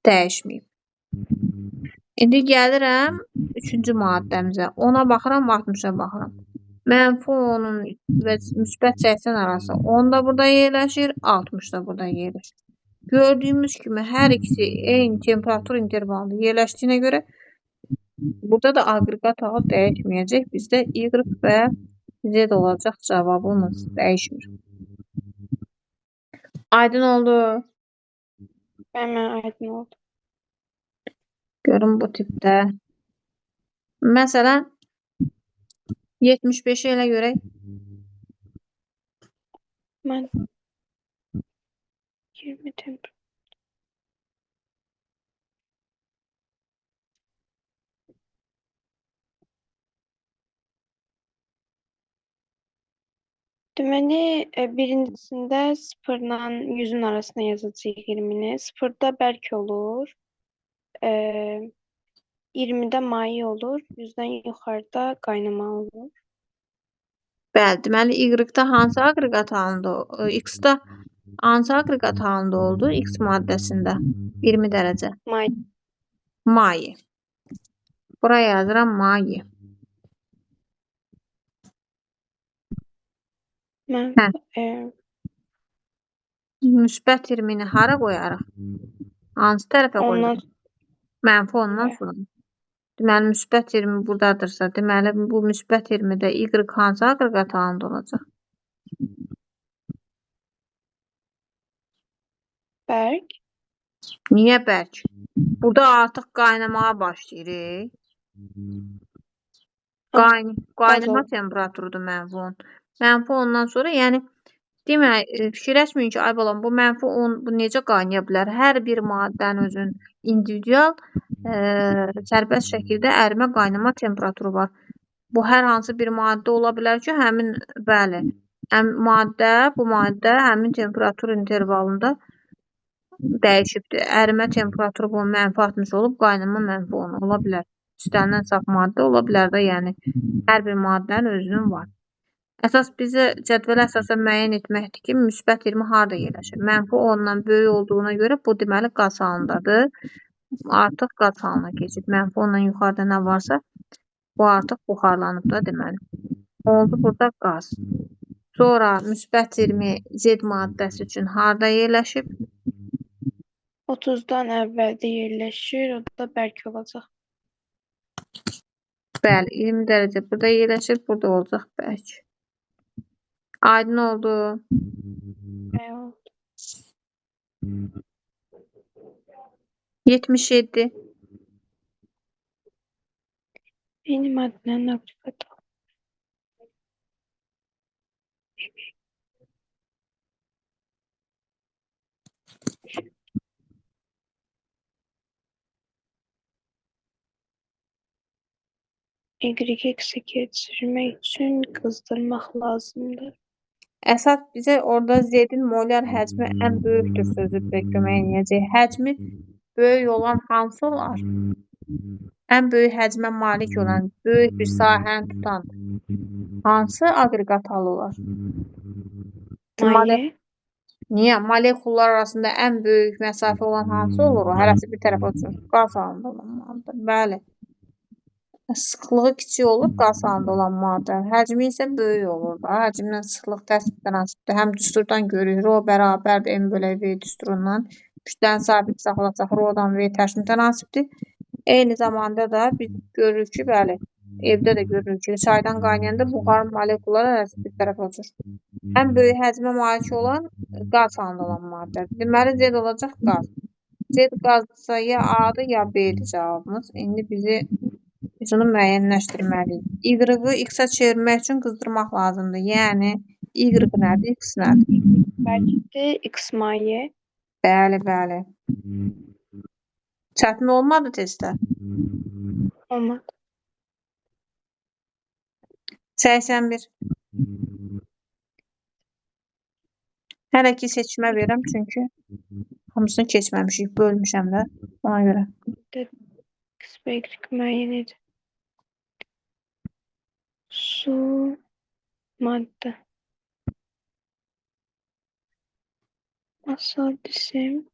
Dəyişməyib. İndi gəlirəm 3-cü maddəmizə. 10-a baxıram, 60-a baxıram. -10-un və müsbət 80 arası 10 da burada yerləşir, 60 da burada yerləşir. Gördüyümüz kimi hər ikisi eyni temperatur intervalında yerləşdiyinə görə burada da aqreqat halı dəyişməyəcək. Bizdə Y və Z olacaq cavabımız. Dəyişmir. Aydın oldu. Mənə aydın oldu. Görün bu tipdə. Məsələn 75-i elə görək. Mən 20 temperatur. Deməli, birincisində 0-la 100-ün arasına yazacağıq 20-ni. 0-da bərk olur. 20-də maye olur. 100-dən yuxarıda qaynamalı olur. Bəli, deməli Y-də hansı aqreqat halında, X-də hansı aqreqat halında oldu? X maddəsində 20 dərəcə. Maye. Maye. Buraya yazıram maye. Mən Müsbət 20-ni hara qoyarıq? Hansı tərəfə qoyarıq? Mənfi ondan sonra. Deməli, müsbət 20 buradadırsa, deməli, bu müsbət 20-də Y hansı aqreqat halında olacaq? bərk. Niyə bərk? Burada artıq qaynamağa başlayırıq. Qaynama temperaturudur -10. -10-dan sonra, yəni demək, fikirləşməyin ki, ay balam, bu -10 bu necə qaynaya bilər? Hər bir maddənin özünün individual sərbəst şəkildə ərimə qaynama temperaturu var. Bu hər hansı bir maddə ola bilər ki, həmin bəli, bu maddə həmin temperatur intervalında dəyişibdir. Ərimə temperaturu bu -60 olub, qaynama -10 ola bilər. İstənilən saf maddə ola bilər də, yəni hər bir maddənin özünün var. Əsas bizə cədvələ əsasən müəyyən etməkdir ki, müsbət 20 harda yerləşir? -10-dan böyük olduğuna görə bu deməli qaz halındadır. Artıq qaz halına keçib. -10-dan yuxarıda nə varsa bu artıq buxarlanıb da deməli. Oldu burada qaz. Sonra müsbət 20 Z maddəsi üçün harda yerləşib? 30-dan əvvəldə yerləşir, o da bərk olacaq. Bəli, 20 dərəcə burada yerləşir, burada olacaq bərk. Aydın oldu. 77. Eyni maddənin aqreqatı. Y-X-i keçirmək üçün qızdırmaq lazımdır. Əsas bizə orada Z-in molar həcmi ən böyükdür sözü bizə kömək edəcək. Həcmi böyük olan hansı olar? Ən böyük həcmə malik olan, böyük bir sahəni tutan hansı aqreqat halı olar? Maye. Niyə? Molekullar arasında ən böyük məsafə olan hansı olur? Hərəsi bir tərəfə uçur. Qaz halında olan maddə. Bəli. Sıxlığı kiçik olur, qaz halında olan maddə. Həcmi isə böyük olur da. Həcmlə sıxlıq təsbit tənasibdir. Həm düsturdan görürük, rho bərabərdir M bölü V düsturundan. Kütləni sabit saxlasaq, rhodan V təşmin tənasibdir. Eyni zamanda da biz görürük ki, bəli, evdə də görürük ki, çaydan qaynayanda buxar molekullar arası bir tərəfə uçur. Ən böyük həcmə malik olan qaz halında olan maddədir. Deməli, Z olacaq qaz. Z qazdırsa ya A-dır, ya B-dir cavabımız. İndi biz onu müəyyənləşdirməliyik. Y-ı X-ə çevirmək üçün qızdırmaq lazımdır. Yəni, Y nədir, X nədir? Bərkdir, X maye. Bəli, bəli. Çətin olmadı testdə? Olmadı. 81. Hələ ki seçmə verirəm, çünki hamısını keçməmişik, bölmüşəm də ona görə. X və Y müəyyən edir. Su madde. Asal cisim.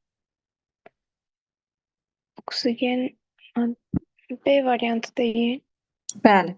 Oksigen madde. B variantı değil. Bəli.